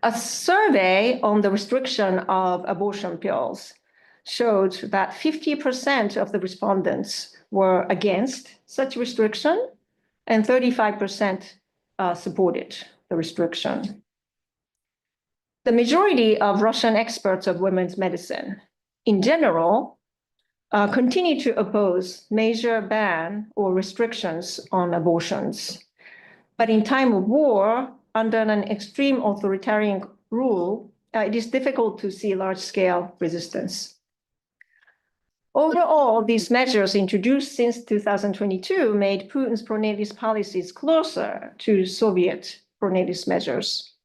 [SPEAKER 2] A survey on the restriction of abortion pills showed that 50% of the respondents were against such restriction and 35% supported the restriction. The majority of Russian experts of women's medicine in general continue to oppose major ban or restrictions on abortions. But in time of war, under an extreme authoritarian rule, it is difficult to see large-scale resistance. Overall, these measures introduced since 2022 made Putin's pronatalist policies closer to Soviet pronatalist measures.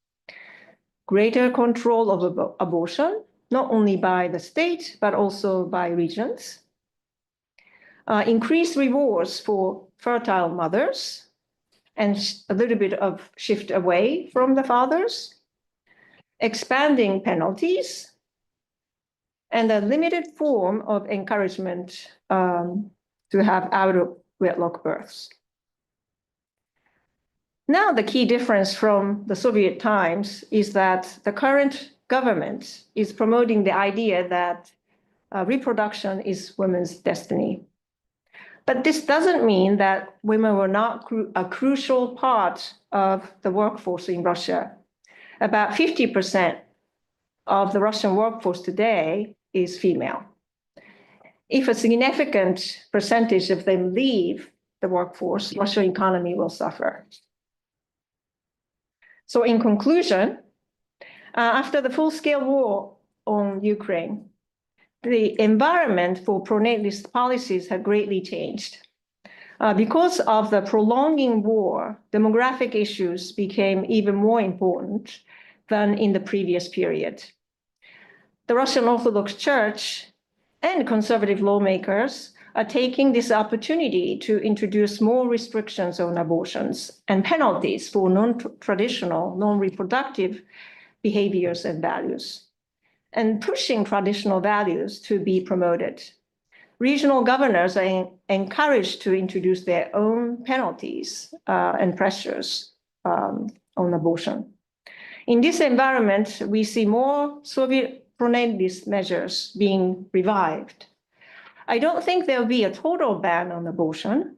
[SPEAKER 2] Greater control of abortion, not only by the state, but also by regions. Increased rewards for fertile mothers, and a little bit of shift away from the fathers, expanding penalties, and a limited form of encouragement to have out-of-wedlock births. Now, the key difference from the Soviet times is that the current government is promoting the idea that reproduction is women's destiny. But this doesn't mean that women were not a crucial part of the workforce in Russia. About 50% of the Russian workforce today is female. If a significant percentage of them leave the workforce, Russian economy will suffer. So in conclusion, after the full-scale war on Ukraine, the environment for pronatalist policies have greatly changed. Because of the prolonging war, demographic issues became even more important than in the previous period. The Russian Orthodox Church and conservative lawmakers are taking this opportunity to introduce more restrictions on abortions and penalties for non-traditional, non-reproductive behaviors and values, and pushing traditional values to be promoted. Regional governors are encouraged to introduce their own penalties and pressures on abortion. In this environment, we see more Soviet pronatalist measures being revived. I don't think there will be a total ban on abortion,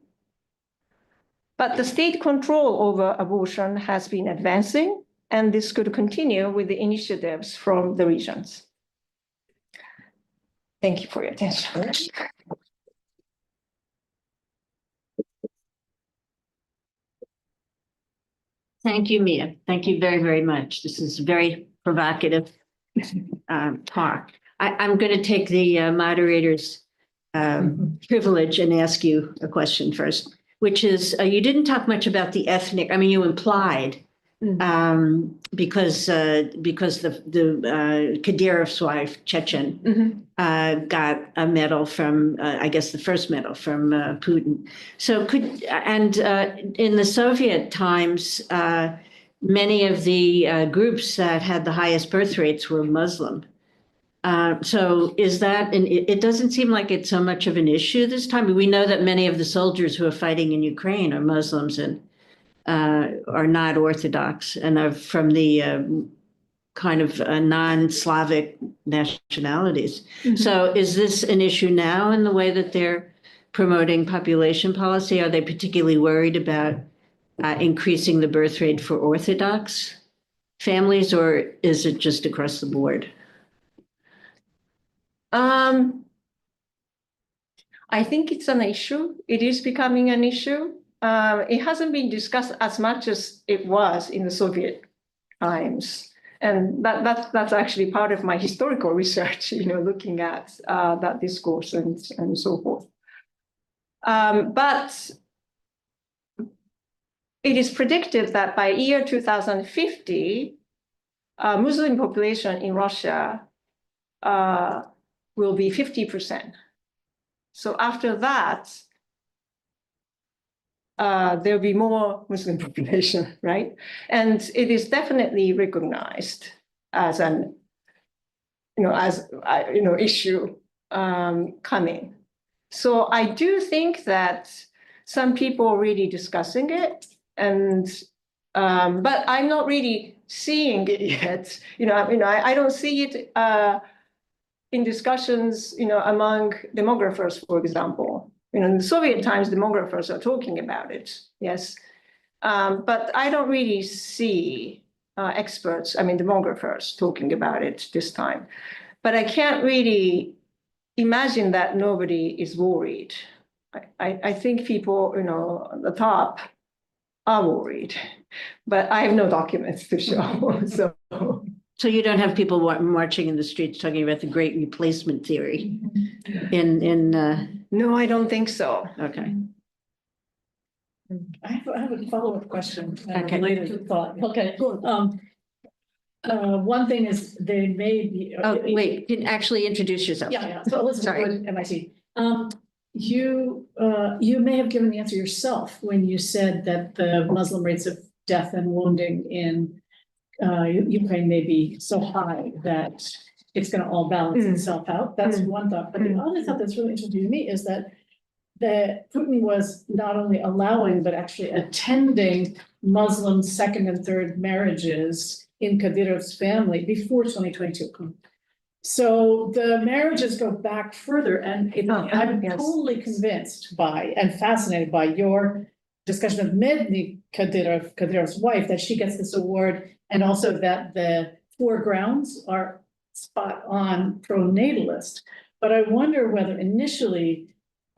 [SPEAKER 2] but the state control over abortion has been advancing, and this could continue with the initiatives from the regions. Thank you for your attention.
[SPEAKER 1] Thank you, Mia. Thank you very, very much. This is very provocative talk. I'm going to take the moderator's privilege and ask you a question first, which is you didn't talk much about the ethnic. I mean, you implied because the Kadyrov's wife, Chechen, got a medal from, I guess, the first medal from Putin. So in the Soviet times, many of the groups that had the highest birth rates were Muslim. So is that, and it doesn't seem like it's so much of an issue this time. We know that many of the soldiers who are fighting in Ukraine are Muslims and are not Orthodox and are from the kind of non-Slavic nationalities. So is this an issue now in the way that they're promoting population policy? Are they particularly worried about increasing the birth rate for Orthodox families, or is it just across the board?
[SPEAKER 2] I think it's an issue. It is becoming an issue. It hasn't been discussed as much as it was in the Soviet times. And that's actually part of my historical research, looking at that discourse and so forth. But it is predicted that by year 2050, Muslim population in Russia will be 50%. So after that, there'll be more Muslim population, right? And it is definitely recognized as an, issue coming. So I do think that some people are really discussing it, and but I'm not really seeing it yet. I don't see it in discussions, among demographers, for example. In the Soviet times, demographers are talking about it, yes. But I don't really see demographers talking about it this time. But I can't really imagine that nobody is worried. I think people, at the top are worried, but I have no documents to show, so.
[SPEAKER 1] So you don't have people marching in the streets talking about the great replacement theory
[SPEAKER 2] No, I don't think so.
[SPEAKER 1] Okay.
[SPEAKER 3] I have a follow-up question
[SPEAKER 1] related
[SPEAKER 3] to thought. Okay, cool. One thing is they may be.
[SPEAKER 1] Oh, wait, you can actually introduce yourself.
[SPEAKER 3] Yeah. So Elizabeth
[SPEAKER 1] Sorry.
[SPEAKER 3] Wood, MIT. You may have given the answer yourself when you said that the Muslim rates of death and wounding in Ukraine may be so high that it's going to all balance itself out. That's one thought. But the other thought that's really interesting to me is that Putin was not only allowing, but actually attending Muslim second and third marriages in Kadyrov's family before 2022. So the marriages go back further, and I'm totally convinced by and fascinated by your discussion of Medni Kadyrov's wife, that she gets this award, and also that the foregrounds are spot on pronatalist. But I wonder whether initially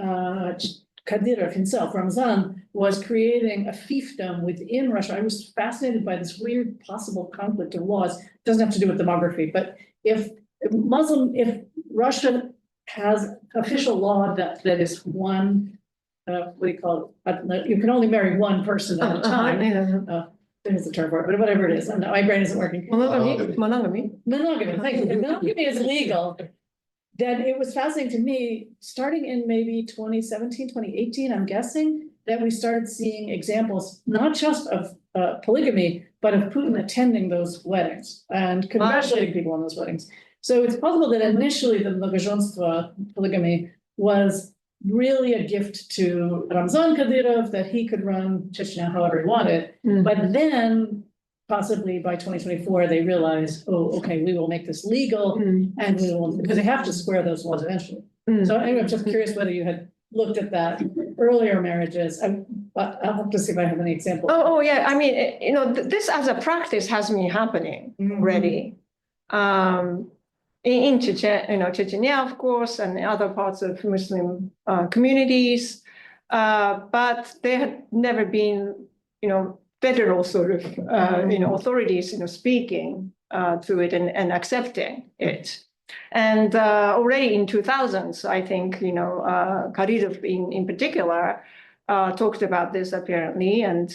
[SPEAKER 3] Kadyrov himself, Ramzan, was creating a fiefdom within Russia. I was fascinated by this weird possible conflict of laws. It doesn't have to do with demography, but if Russia has official law that is one what do you call it? You can only marry one person at a time.
[SPEAKER 2] Yeah.
[SPEAKER 3] There's a term for it, but whatever it is, my brain isn't working.
[SPEAKER 2] Monogamy, monogamy.
[SPEAKER 3] Monogamy, thank you. If monogamy is legal, then it was fascinating to me, starting in maybe 2017, 2018, I'm guessing, that we started seeing examples, not just of polygamy, but of Putin attending those weddings and congratulating people on those weddings. So it's possible that initially the mnogożeństwo, polygamy, was really a gift to Ramzan Kadyrov, that he could run Chechnya however he wanted. But then possibly by 2024, they realized, oh, okay, we will make this legal and we will, because they have to square those laws eventually. So anyway, I'm just curious whether you had looked at that earlier marriages. But I'll have to see if I have any examples.
[SPEAKER 2] Oh, yeah. I mean, this as a practice has been happening already. In Chechnya, of course, and other parts of Muslim communities, but there had never been, federal sort of, authorities, speaking to it and accepting it. And already in 2000s, I think, Kadyrov in particular talked about this apparently, and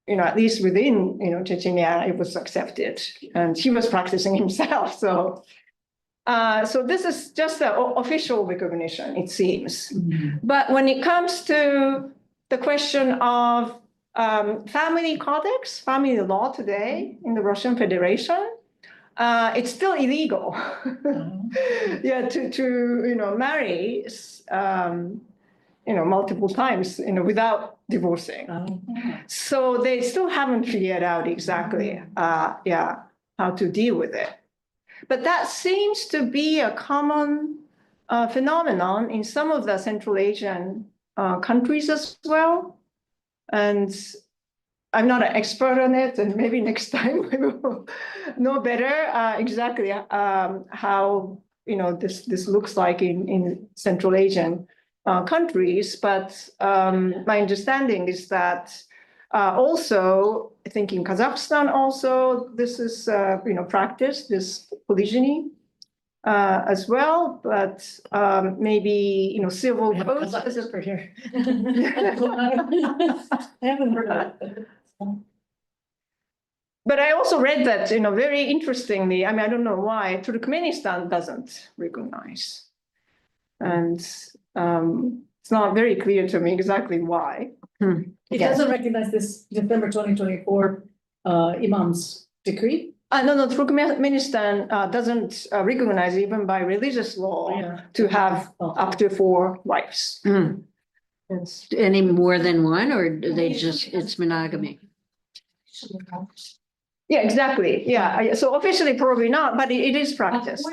[SPEAKER 2] at least within, Chechnya, it was accepted, and he was practicing himself. So this is just the official recognition, it seems. But when it comes to the question of family codex, family law today in the Russian Federation, it's still illegal. Yeah, to marry, multiple times, without divorcing. So they still haven't figured out exactly, how to deal with it. But that seems to be a common phenomenon in some of the Central Asian countries as well. And I'm not an expert on it, and maybe next time we will know better exactly how this looks like in Central Asian countries. But my understanding is that also, I think in Kazakhstan also this is practiced, this polygyny as well. But maybe civil codes.
[SPEAKER 3] For here. I haven't heard of it.
[SPEAKER 2] But I also read that, very interestingly, I mean, I don't know why, Turkmenistan doesn't recognize. And it's not very clear to me exactly why.
[SPEAKER 3] It doesn't recognize this December 2024 Imam's decree?
[SPEAKER 2] No, Turkmenistan doesn't recognize even by religious law to have up to 4 wives. Yes.
[SPEAKER 1] Any more than one, or do they just, it's monogamy?
[SPEAKER 2] Yeah, exactly. Yeah. So officially probably not, but it is practiced.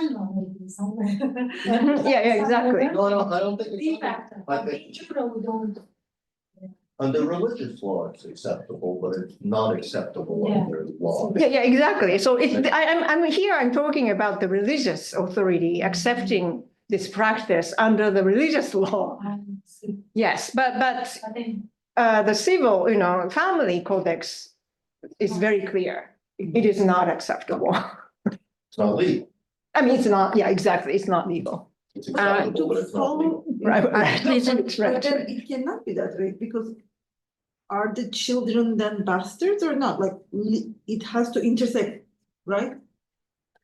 [SPEAKER 2] Yeah, exactly.
[SPEAKER 4] No, I don't think it's. I think under religious law, it's acceptable, but it's not acceptable under law.
[SPEAKER 2] Yeah, exactly. So I'm talking about the religious authority accepting this practice under the religious law. Yes, but the civil, family codex is very clear. It is not acceptable.
[SPEAKER 4] It's not legal.
[SPEAKER 2] I mean, it's not. Yeah, exactly. It's not legal.
[SPEAKER 4] It's acceptable, but it's not legal.
[SPEAKER 2] Right.
[SPEAKER 5] But then it cannot be that way, because are the children then bastards or not? Like, it has to intersect, right?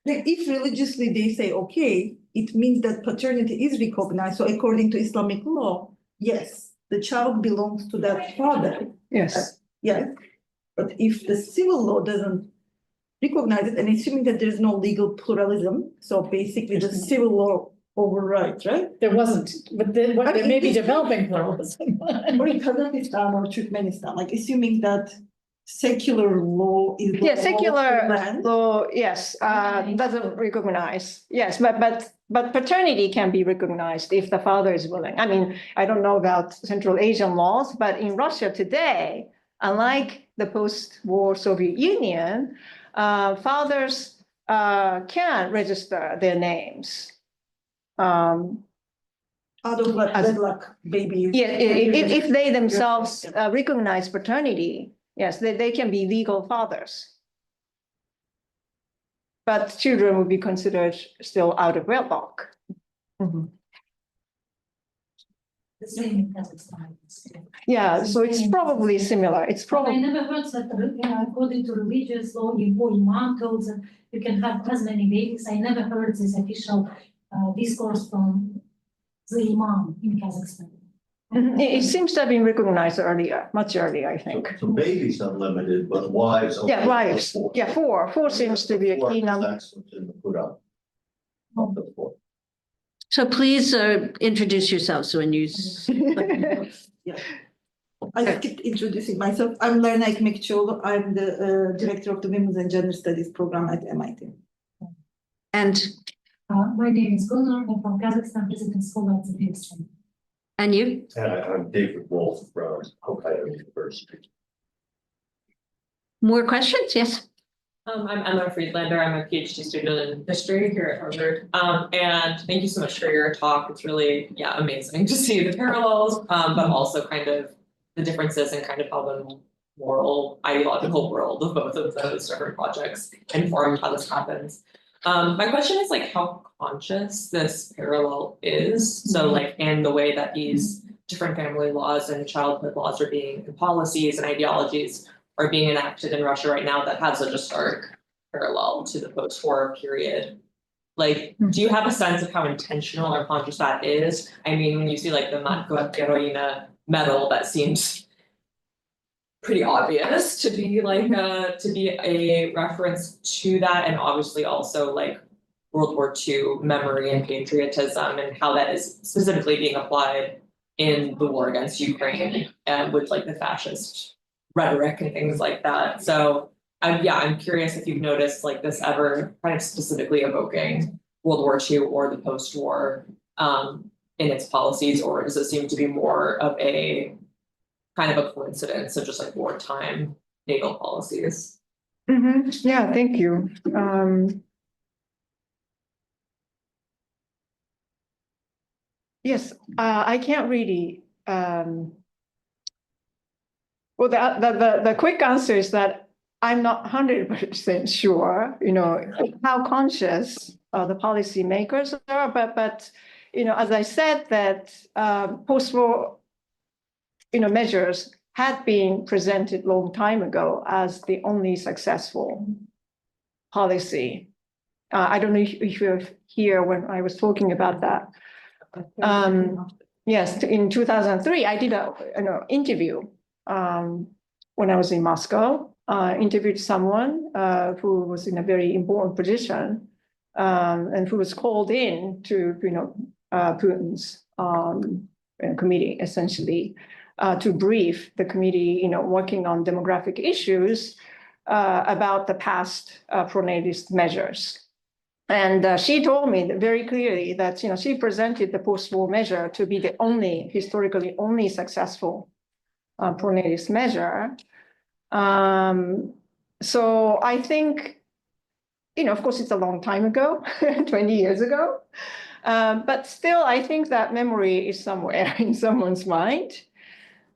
[SPEAKER 5] Like, if religiously they say, okay, it means that paternity is recognized. So according to Islamic law, yes, the child belongs to that father.
[SPEAKER 2] Yes.
[SPEAKER 5] Yes. But if the civil law doesn't recognize it, and assuming that there's no legal pluralism, so basically the civil law overrides, right?
[SPEAKER 3] There wasn't, but there may be developing pluralism.
[SPEAKER 5] Or in Kazakhstan or Turkmenistan, like assuming that secular law is.
[SPEAKER 2] Yeah, secular law, yes, doesn't recognize. Yes, but paternity can be recognized if the father is willing. I mean, I don't know about Central Asian laws, but in Russia today, unlike the post-war Soviet Union, fathers can register their names.
[SPEAKER 5] Out of wedlock babies.
[SPEAKER 2] Yeah, if they themselves recognize paternity, yes, they can be legal fathers. But children would be considered still out of wedlock.
[SPEAKER 6] The same in Kazakhstan.
[SPEAKER 2] Yeah, so it's probably similar. It's
[SPEAKER 6] I
[SPEAKER 2] probably,
[SPEAKER 6] never heard that, according to religious law, you imam codes, and you can have as many babies. I never heard this official discourse from the imam in Kazakhstan.
[SPEAKER 2] it seems to have been recognized earlier, much earlier, I think.
[SPEAKER 4] So babies unlimited, but wives. only
[SPEAKER 2] Yeah, wives.
[SPEAKER 4] four.
[SPEAKER 2] Yeah, four seems to be a
[SPEAKER 4] Four,
[SPEAKER 2] key number.
[SPEAKER 4] That's what's in the Quran. Not the four.
[SPEAKER 1] So please introduce yourselves when you.
[SPEAKER 5] I skipped introducing myself. I'm Lerna Ekmekçioğlu. I'm the director of the Women's and Gender Studies program at MIT.
[SPEAKER 1] And
[SPEAKER 6] My name is Gunnar. I'm from Kazakhstan, visiting school at the PhD.
[SPEAKER 1] and you?
[SPEAKER 4] And I'm David Wolf from Ohio University.
[SPEAKER 1] More questions? Yes.
[SPEAKER 7] I'm Emma Friedlander. I'm a PhD student in history here at Harvard. And thank you so much for your talk. It's really, amazing to see the parallels, but also kind of the differences in kind of how the moral, ideological world of both of those different projects inform how this happens. My question is like how conscious this parallel is. So like in the way that these different family laws and childhood laws are being, and policies and ideologies are being enacted in Russia right now that has such a stark parallel to the post-war period. Like, do you have a sense of how intentional or conscious that is? I mean, when you see like the Mother Heroine medal, that seems pretty obvious to be like to be a reference to that, and obviously also like World War II memory and patriotism and how that is specifically being applied in the war against Ukraine and with like the fascist rhetoric and things like that. So I'm curious if you've noticed like this ever kind of specifically evoking World War II or the post-war in its policies, or does it seem to be more of a kind of a coincidence of just like wartime naval policies?
[SPEAKER 2] Yeah, thank you. Yes, I can't really. Well, the quick answer is that I'm not 100% sure, how conscious the policymakers are, but as I said, that post-war, measures had been presented long time ago as the only successful policy. I don't know if you're here when I was talking about that. Yes, in 2003, I did an interview when I was in Moscow. Interviewed someone who was in a very important position and who was called in to, Putin's committee, essentially, to brief the committee, working on demographic issues about the past pronatalist measures. And she told me very clearly that, she presented the post-war measure to be the historically only successful pronatalist measure. So I think, of course, it's a long time ago, 20 years ago. But still, I think that memory is somewhere in someone's mind.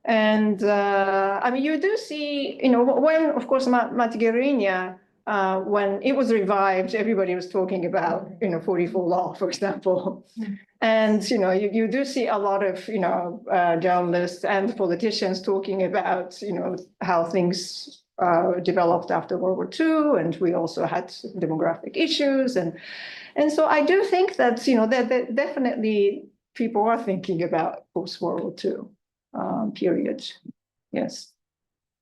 [SPEAKER 2] And I mean, you do see, when, of course, Mother Heroine, when it was revived, everybody was talking about, 44 law, for example. And, you do see a lot of, journalists and politicians talking about, how things developed after World War II, and we also had demographic issues. And so I do think that, that definitely people are thinking about post-World War II period. Yes.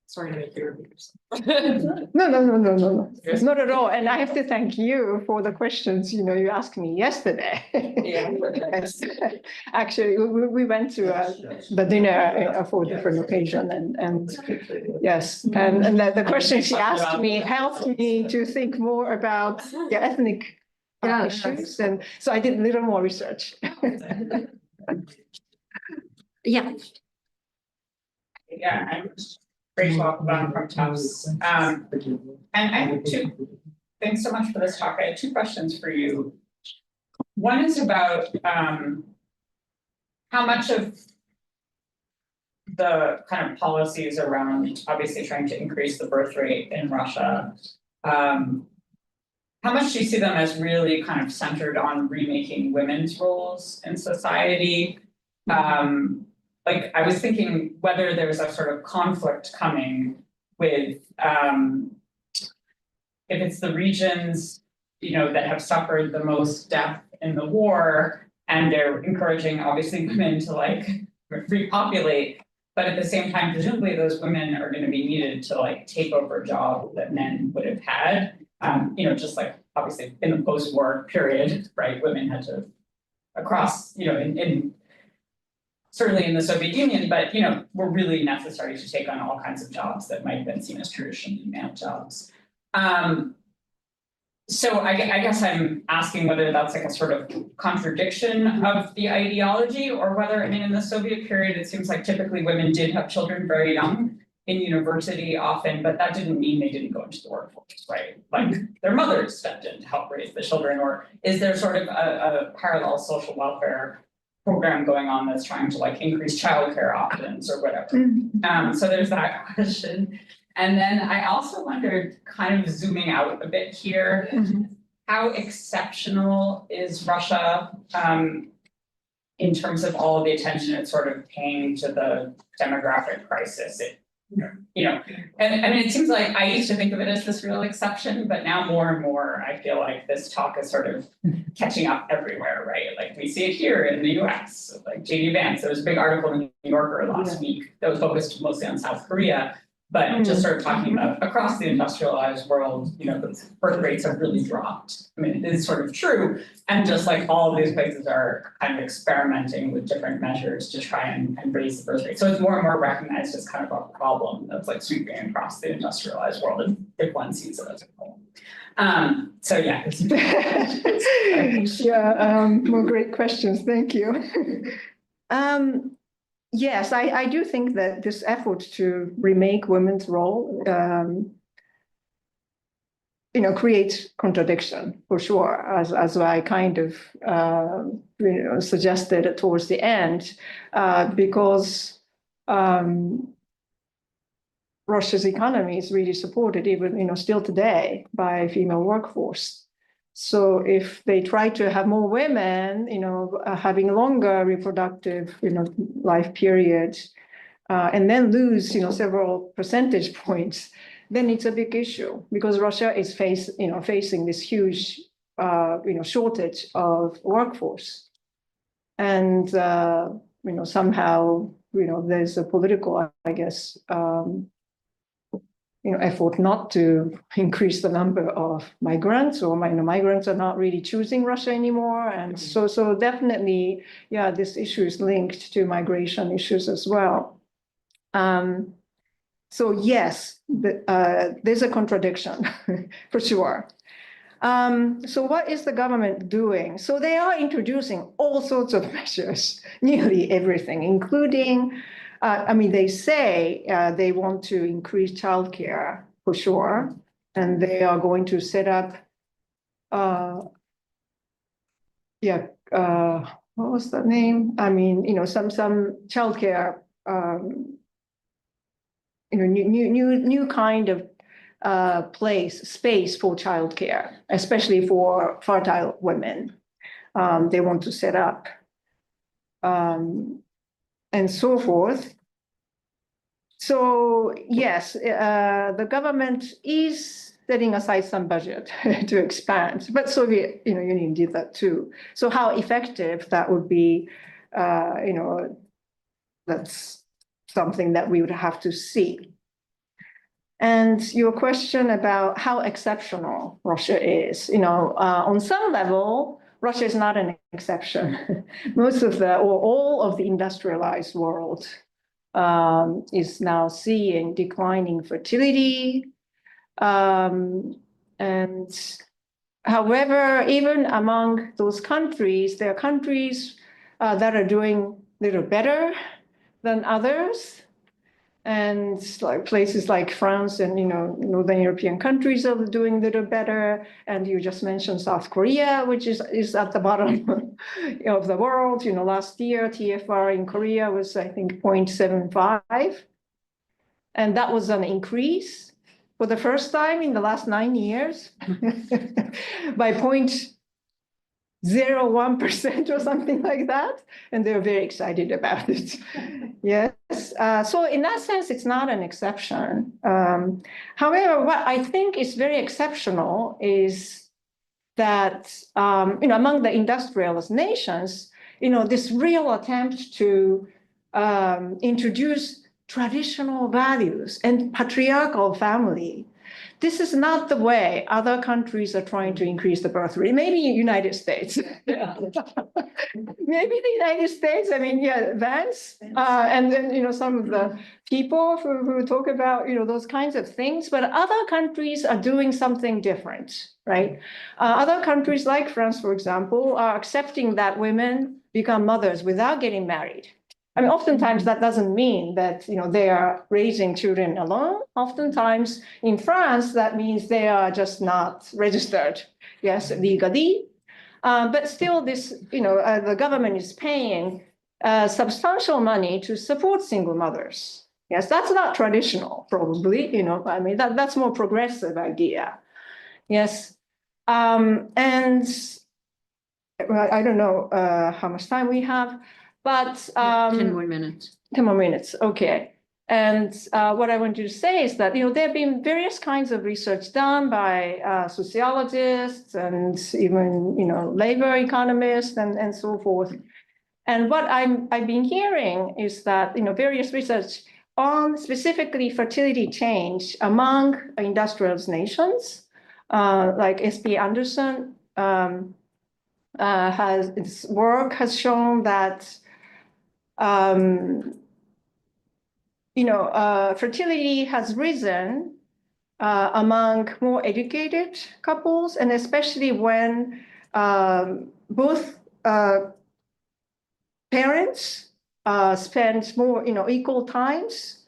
[SPEAKER 7] Sorry to make you repeat yourself.
[SPEAKER 2] No. It's not at all. And I have to thank you for the questions, you asked me yesterday.
[SPEAKER 7] Yeah.
[SPEAKER 2] Yes. Actually, we went to the dinner for a different occasion, and yes, and the questions she asked me helped me to think more about the ethnic issues, and so I did a little more research.
[SPEAKER 1] Yeah.
[SPEAKER 8] Yeah, I'm Rachel from Tufts. And I have thanks so much for this talk. I have two questions for you. One is about how much of the kind of policies around obviously trying to increase the birth rate in Russia, how much do you see them as really kind of centered on remaking women's roles in society? like, I was thinking whether there's a sort of conflict coming with, if it's the regions, that have suffered the most death in the war, and they're encouraging, obviously, women to like repopulate, but at the same time, presumably those women are going to be needed to like take over jobs that men would have had. Just like obviously in the post-war period, right? Women had to across, in certainly in the Soviet Union, but were really necessary to take on all kinds of jobs that might have been seen as traditionally male jobs. So I guess I'm asking whether that's like a sort of contradiction of the ideology, or whether, in the Soviet period, it seems like typically women did have children very young in university often, but that didn't mean they didn't go into the workforce, right? Like their mothers stepped in to help raise the children, or is there sort of a parallel social welfare program going on that's trying to like increase childcare options or whatever? So there's that question. And then I also wondered, kind of zooming out a bit here, how exceptional is Russia in terms of all of the attention it's sort of paying to the demographic crisis? And it seems like I used to think of it as this real exception, but now more and more I feel like this talk is sort of catching up everywhere, right? Like we see it here in the US, like J.D. Vance, there was a big article in the New Yorker last week that was focused mostly on South Korea, but just sort of talking about across the industrialized world, the birth rates have really dropped. I mean, it is sort of true. And just like all of these places are kind of experimenting with different measures to try and raise the birth rate. So it's more and more recognized as kind of a problem that's like sweeping across the industrialized world, and if one sees it as a problem. So yeah.
[SPEAKER 2] More great questions. Thank you. Yes, I do think that this effort to remake women's role, creates contradiction for sure, as I kind of, suggested towards the end, because Russia's economy is really supported even, still today by female workforce. So if they try to have more women, having longer reproductive, life periods, and then lose, several percentage points, then it's a big issue, because Russia is facing this huge, shortage of workforce. And, somehow, there's a political, I guess, effort not to increase the number of migrants, or migrants are not really choosing Russia anymore. And so definitely, this issue is linked to migration issues as well. So yes, there's a contradiction for sure. So what is the government doing? So they are introducing all sorts of measures, nearly everything, including they say they want to increase childcare for sure, and they are going to set up, what was the name? Some childcare, new kind of space for childcare, especially for fertile women. They want to set up. And so forth. So yes, the government is setting aside some budget to expand, but Soviet Union did that too. So how effective that would be, that's something that we would have to see. And your question about how exceptional Russia is, on some level, Russia is not an exception. Most of all of the industrialized world is now seeing declining fertility. And however, even among those countries, there are countries that are doing a little better than others. And like places like France and Northern European countries are doing a little better. And you just mentioned South Korea, which is at the bottom of the world. Last year TFR in Korea was, I think, 0.75, and that was an increase for the first time in the last 9 years by 0.01% or something like that, and they're very excited about it. Yes, so in that sense, it's not an exception. However, what I think is very exceptional is that among the industrialist nations, this real attempt to introduce traditional values and patriarchal family. This is not the way other countries are trying to increase the birth rate. Maybe United States.
[SPEAKER 3] Yeah.
[SPEAKER 2] Maybe the United States, I mean, yeah, Vance, and then, some of the people who talk about, those kinds of things, but other countries are doing something different, right? Other countries like France, for example, are accepting that women become mothers without getting married. I mean, oftentimes that doesn't mean that, they are raising children alone. Oftentimes in France, that means they are just not registered, yes, legally. But still this, the government is paying substantial money to support single mothers. Yes, that's not traditional, probably, I mean, that's more progressive idea. Yes. And I don't know how much time we have, but
[SPEAKER 1] 10 more minutes.
[SPEAKER 2] 10 more minutes, okay. And what I want to say is that, there have been various kinds of research done by sociologists and even, labor economists and so forth. And what I've been hearing is that, various research on specifically fertility change among industrialist nations, like S.P. Anderson, its work has shown that fertility has risen among more educated couples, and especially when both parents spend more, equal times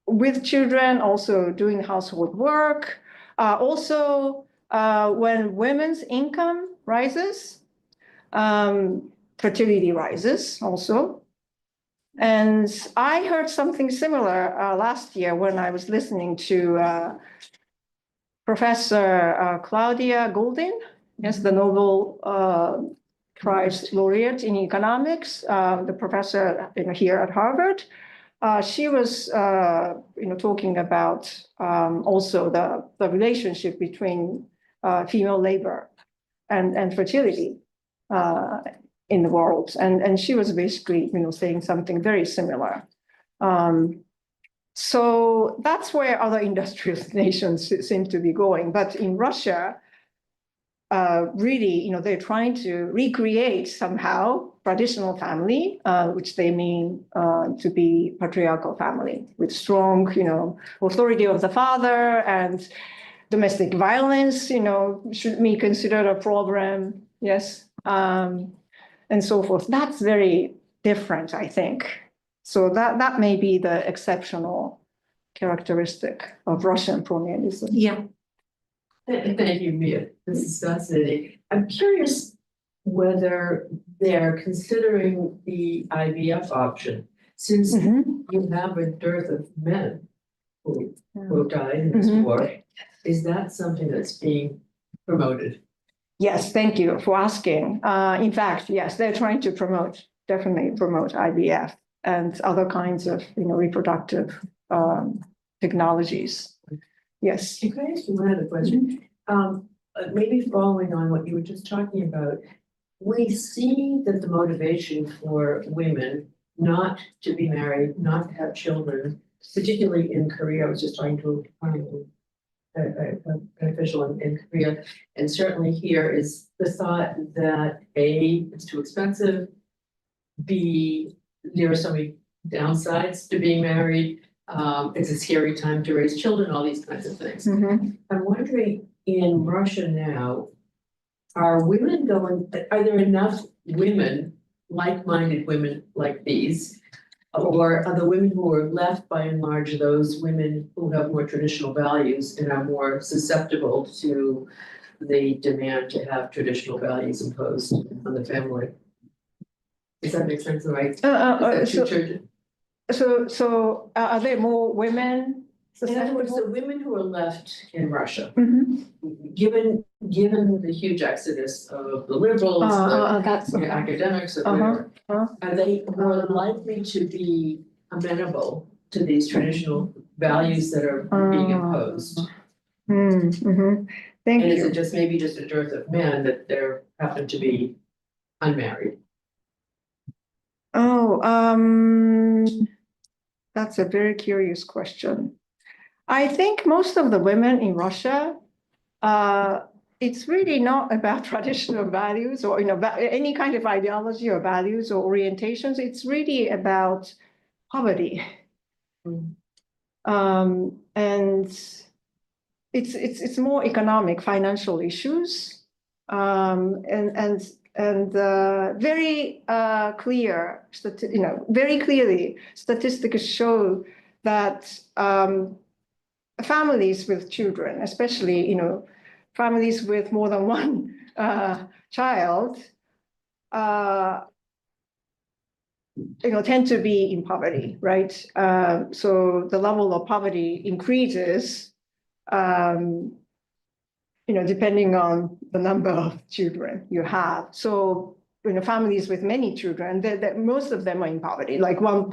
[SPEAKER 2] with children, also doing household work. Also, when women's income rises, fertility rises also. And I heard something similar last year when I was listening to Professor Claudia Goldin, yes, the Nobel Prize laureate in economics, the professor here at Harvard. She was, talking about also the relationship between female labor and fertility in the world. And she was basically, saying something very similar. So that's where other industrial nations seem to be going. But in Russia, really, they're trying to recreate somehow traditional family, which they mean to be patriarchal family with strong, authority of the father, and domestic violence, should be considered a problem. Yes. And so forth. That's very different, I think. So that may be the exceptional characteristic of Russian pronatalism.
[SPEAKER 1] Yeah.
[SPEAKER 9] Thank you, Mia. This is fascinating. I'm curious whether they're considering the IVF option, since you have a dearth of men who died in this war. Is that something that's being promoted?
[SPEAKER 2] Yes, thank you for asking. In fact, yes, they're trying to definitely promote IVF and other kinds of, reproductive technologies. Yes.
[SPEAKER 9] Can I ask you one other question? Maybe following on what you were just talking about, we see that the motivation for women not to be married, not to have children, particularly in Korea, I was just talking to an official in Korea, and certainly here is the thought that A, it's too expensive, B, there are so many downsides to being married, it's a scary time to raise children, all these kinds of things. I'm wondering, in Russia now, are there enough women, like-minded women like these, or are the women who are left by and large those women who have more traditional values and are more susceptible to the demand to have traditional values imposed on the family? Does that make sense, right?
[SPEAKER 2] So are there more women
[SPEAKER 9] In other words, the women who are left in Russia,
[SPEAKER 2] Mhm.
[SPEAKER 9] given the huge exodus of the liberals,
[SPEAKER 2] That's.
[SPEAKER 9] the academics, or
[SPEAKER 2] Uh-huh,
[SPEAKER 9] whatever,
[SPEAKER 2] uh-huh.
[SPEAKER 9] are they more likely to be amenable to these traditional values that are being imposed?
[SPEAKER 2] Thank
[SPEAKER 9] And is
[SPEAKER 2] you.
[SPEAKER 9] it just maybe just a dearth of men that there happen to be unmarried?
[SPEAKER 2] Oh, that's a very curious question. I think most of the women in Russia, it's really not about traditional values or, any kind of ideology or values or orientations. It's really about poverty. And it's more economic, financial issues. And very clear, very clearly, statistics show that families with children, especially, families with more than one child, tend to be in poverty, right? So the level of poverty increases, depending on the number of children you have. So, families with many children, most of them are in poverty, like one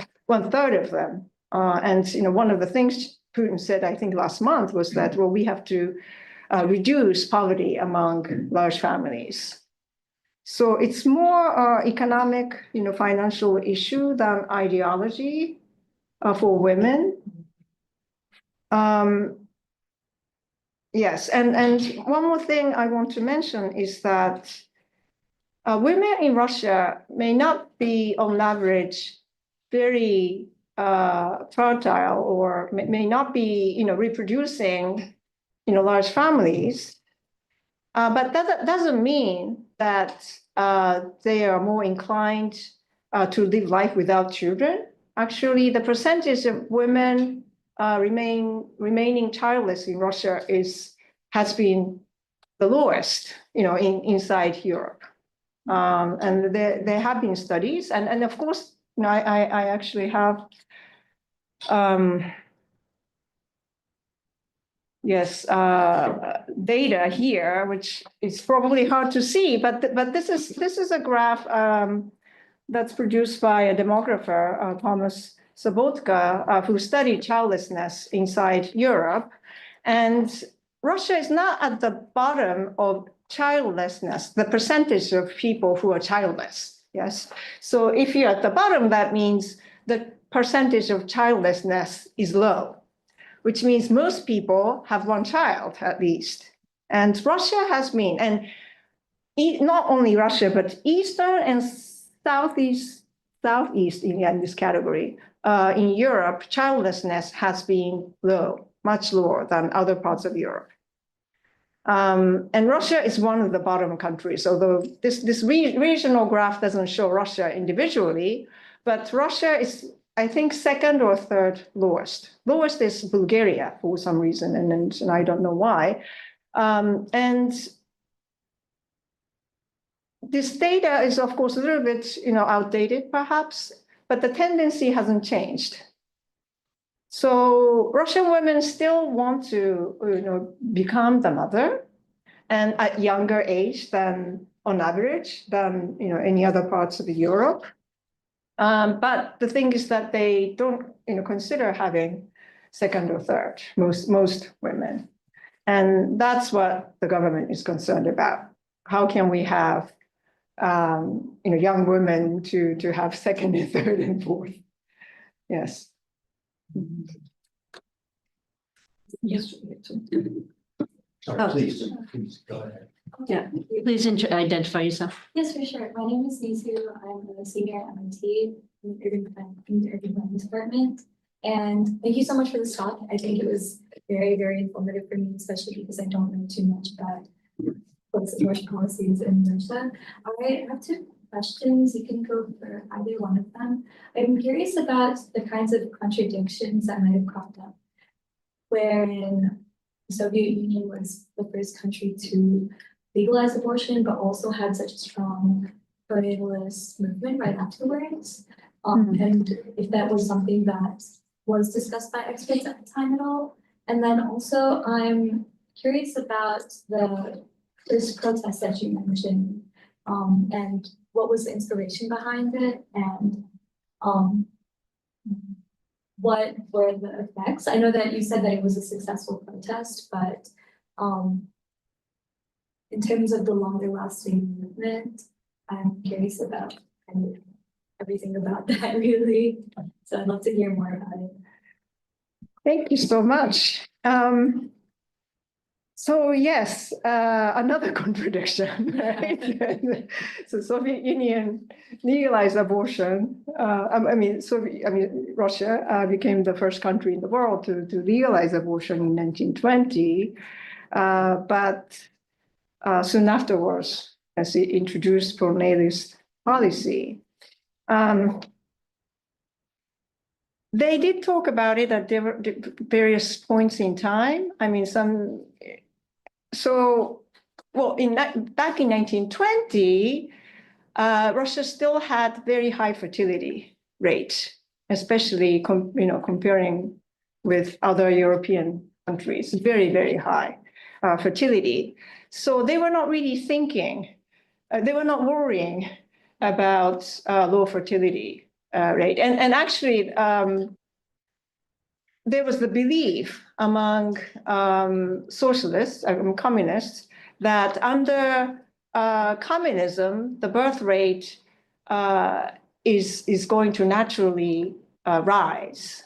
[SPEAKER 2] third of them. And, one of the things Putin said, I think last month, was that, well, we have to reduce poverty among large families. So it's more economic, financial issue than ideology for women. Yes, and one more thing I want to mention is that women in Russia may not be, on average, very fertile, or may not be, reproducing, large families. But that doesn't mean that they are more inclined to live life without children. Actually, the percentage of women remaining childless in Russia has been the lowest, inside Europe. And there have been studies, and of course, I actually have data here, which is probably hard to see, but this is a graph that's produced by a demographer, Thomas Sobotka, who studied childlessness inside Europe. And Russia is not at the bottom of childlessness, the percentage of people who are childless. Yes. So if you're at the bottom, that means the percentage of childlessness is low, which means most people have one child at least. And Russia has been, and not only Russia, but Eastern and Southeast in this category, in Europe, childlessness has been low, much lower than other parts of Europe. And Russia is one of the bottom countries, although this regional graph doesn't show Russia individually, but Russia is, I think, second or third lowest. Lowest is Bulgaria for some reason, and I don't know why. And this data is, of course, a little bit, outdated, perhaps, but the tendency hasn't changed. So Russian women still want to, become the mother, and at younger age than on average than any other parts of Europe. But the thing is that they don't, consider having second or third, most women. And that's what the government is concerned about. How can we have, young women to have second and third and fourth? Yes.
[SPEAKER 3] Yes.
[SPEAKER 4] Sorry, please go ahead.
[SPEAKER 1] Yeah, please identify yourself.
[SPEAKER 10] Yes, for sure. My name is Nisu. I'm a senior at MIT in the Urban Planning Department. And thank you so much for this talk. I think it was very, very informative for me, especially because I don't know too much about post-abortion policies in Russia. I have two questions. You can go for either one of them. I'm curious about the kinds of contradictions that might have cropped up, wherein the Soviet Union was the first country to legalize abortion, but also had such a strong pronatalist movement right afterwards. And if that was something that was discussed by experts at the time at all? And then also, I'm curious about this protest that you mentioned, and what was the inspiration behind it, and what were the effects? I know that you said that it was a successful protest, but in terms of the longer lasting movement, I'm curious about kind of everything about that really. So I'd love to hear more about it.
[SPEAKER 2] Thank you so much. So yes, another contradiction, right? So Soviet Union legalized abortion. Russia became the first country in the world to legalize abortion in 1920. But soon afterwards, as it introduced pronatalist policy. They did talk about it at various points in time. I mean, back in 1920, Russia still had very high fertility rate, especially comparing with other European countries, very, very high fertility. So they were not really thinking, they were not worrying about low fertility rate. And actually, there was the belief among socialists, communists, that under communism, the birth rate is going to naturally rise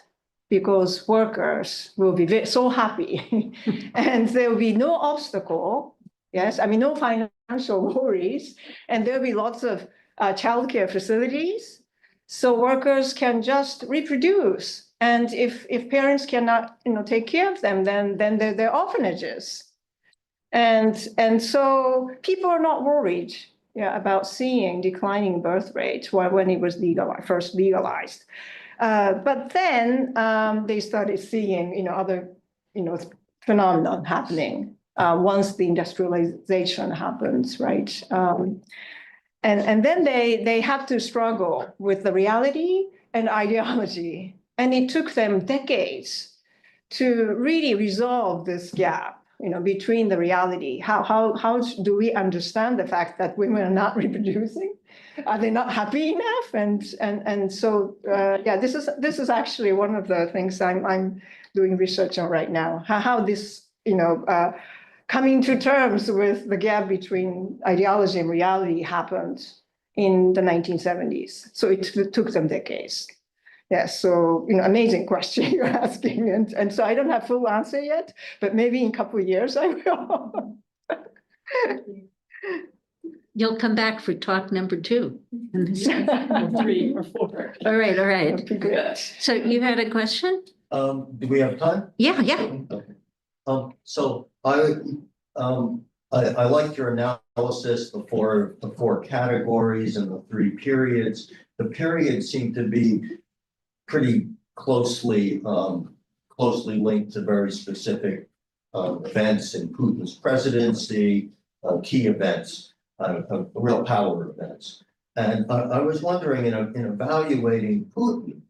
[SPEAKER 2] because workers will be so happy and there will be no obstacle, no financial worries, and there'll be lots of childcare facilities. So workers can just reproduce. And if parents cannot, take care of them, then they're orphanages. And so people are not worried about seeing declining birth rates when it was first legalized. But then they started seeing, other, phenomenon happening once the industrialization happens, right? And then they had to struggle with the reality and ideology. And it took them decades to really resolve this gap, between the reality. How do we understand the fact that women are not reproducing? Are they not happy enough? And so this is actually one of the things I'm doing research on right now. How this coming to terms with the gap between ideology and reality happened in the 1970s. So it took them decades. Yes, so amazing question you're asking, and so I don't have full answer yet, but maybe in a couple of years I will.
[SPEAKER 1] You'll come back for talk number 2.
[SPEAKER 3] Or 3 or 4.
[SPEAKER 1] All right.
[SPEAKER 2] That'd be good.
[SPEAKER 1] So you had a question?
[SPEAKER 4] Do we have time?
[SPEAKER 1] Yeah.
[SPEAKER 4] Okay. So I like your analysis, the four categories and the 3 periods. The periods seem to be pretty closely linked to very specific events in Putin's presidency, key events, real power events. And I was wondering, in evaluating Putin,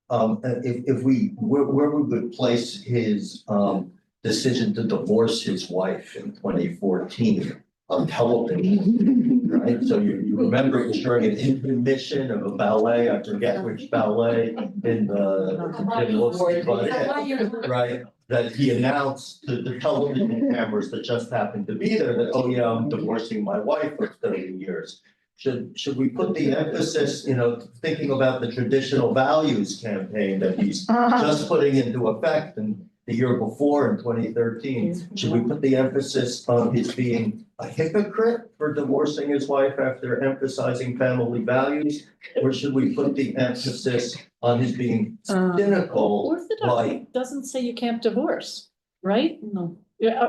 [SPEAKER 4] where we would place his decision to divorce his wife in 2014 on television, right? So you remember it was during an intermission of a ballet, I forget which ballet, right? That he announced to the television cameras that just happened to be there that, oh yeah, I'm divorcing my wife of 30 years. Should we put the emphasis, thinking about the traditional values campaign that he's just putting into effect and the year before in 2013, should we put the emphasis on his being a hypocrite for divorcing his wife after emphasizing family values? Or should we put the emphasis on his being cynical?
[SPEAKER 3] Orthodoxy doesn't say you can't divorce, right? No.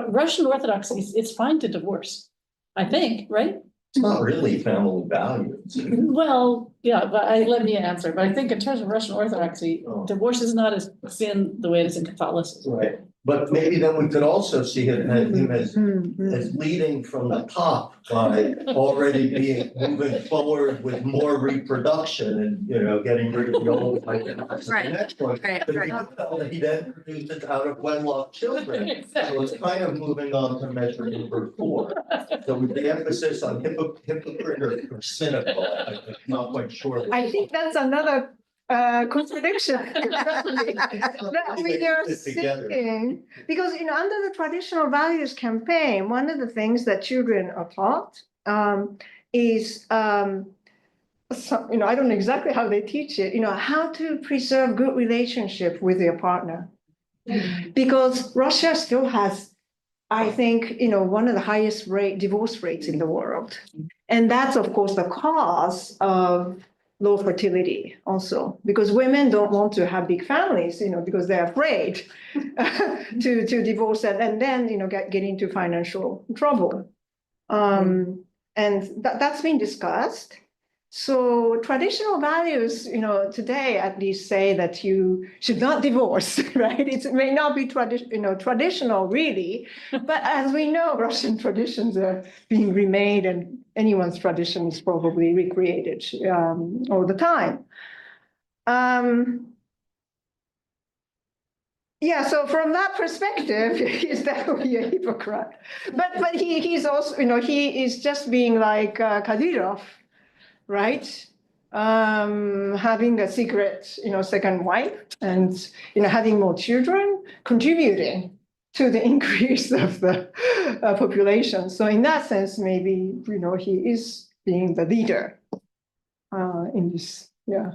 [SPEAKER 3] Russian Orthodoxy, it's fine to divorce, I think, right?
[SPEAKER 4] It's not really family values.
[SPEAKER 3] Well, yeah, but let me answer. But I think in terms of Russian Orthodoxy, divorce is not a sin the way it is in Catholicism.
[SPEAKER 4] Right. But maybe then we could also see him as
[SPEAKER 2] Mm.
[SPEAKER 4] leading from the top by already moving forward with more reproduction and, getting rid of the old. Like, that's the
[SPEAKER 1] Right.
[SPEAKER 4] next one.
[SPEAKER 1] Right,
[SPEAKER 4] But
[SPEAKER 1] right.
[SPEAKER 4] he then produces out of wedlock children. So it's kind of moving on to measure number 4. So with the emphasis on hypocrite or cynical, I'm not quite sure.
[SPEAKER 2] I think that's another contradiction. That we are seeing, because under the traditional values campaign, one of the things that children are taught is I don't know exactly how they teach it, how to preserve good relationship with your partner. Because Russia still has, I think, one of the highest divorce rates in the world. And that's, of course, the cause of low fertility also, because women don't want to have big families, because they're afraid to divorce and then, get into financial trouble. And that's been discussed. So traditional values, today at least say that you should not divorce, right? It may not be traditional really, but as we know, Russian traditions are being remade and anyone's tradition is probably recreated all the time. Yeah, so from that perspective, he's definitely a hypocrite. But he's also, he is just being like Kadyrov, right? Having a secret, second wife and, having more children, contributing to the increase of the population. So in that sense, maybe, he is being the leader in this, yeah.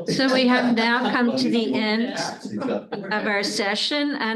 [SPEAKER 1] So we have now come to the end of our session, and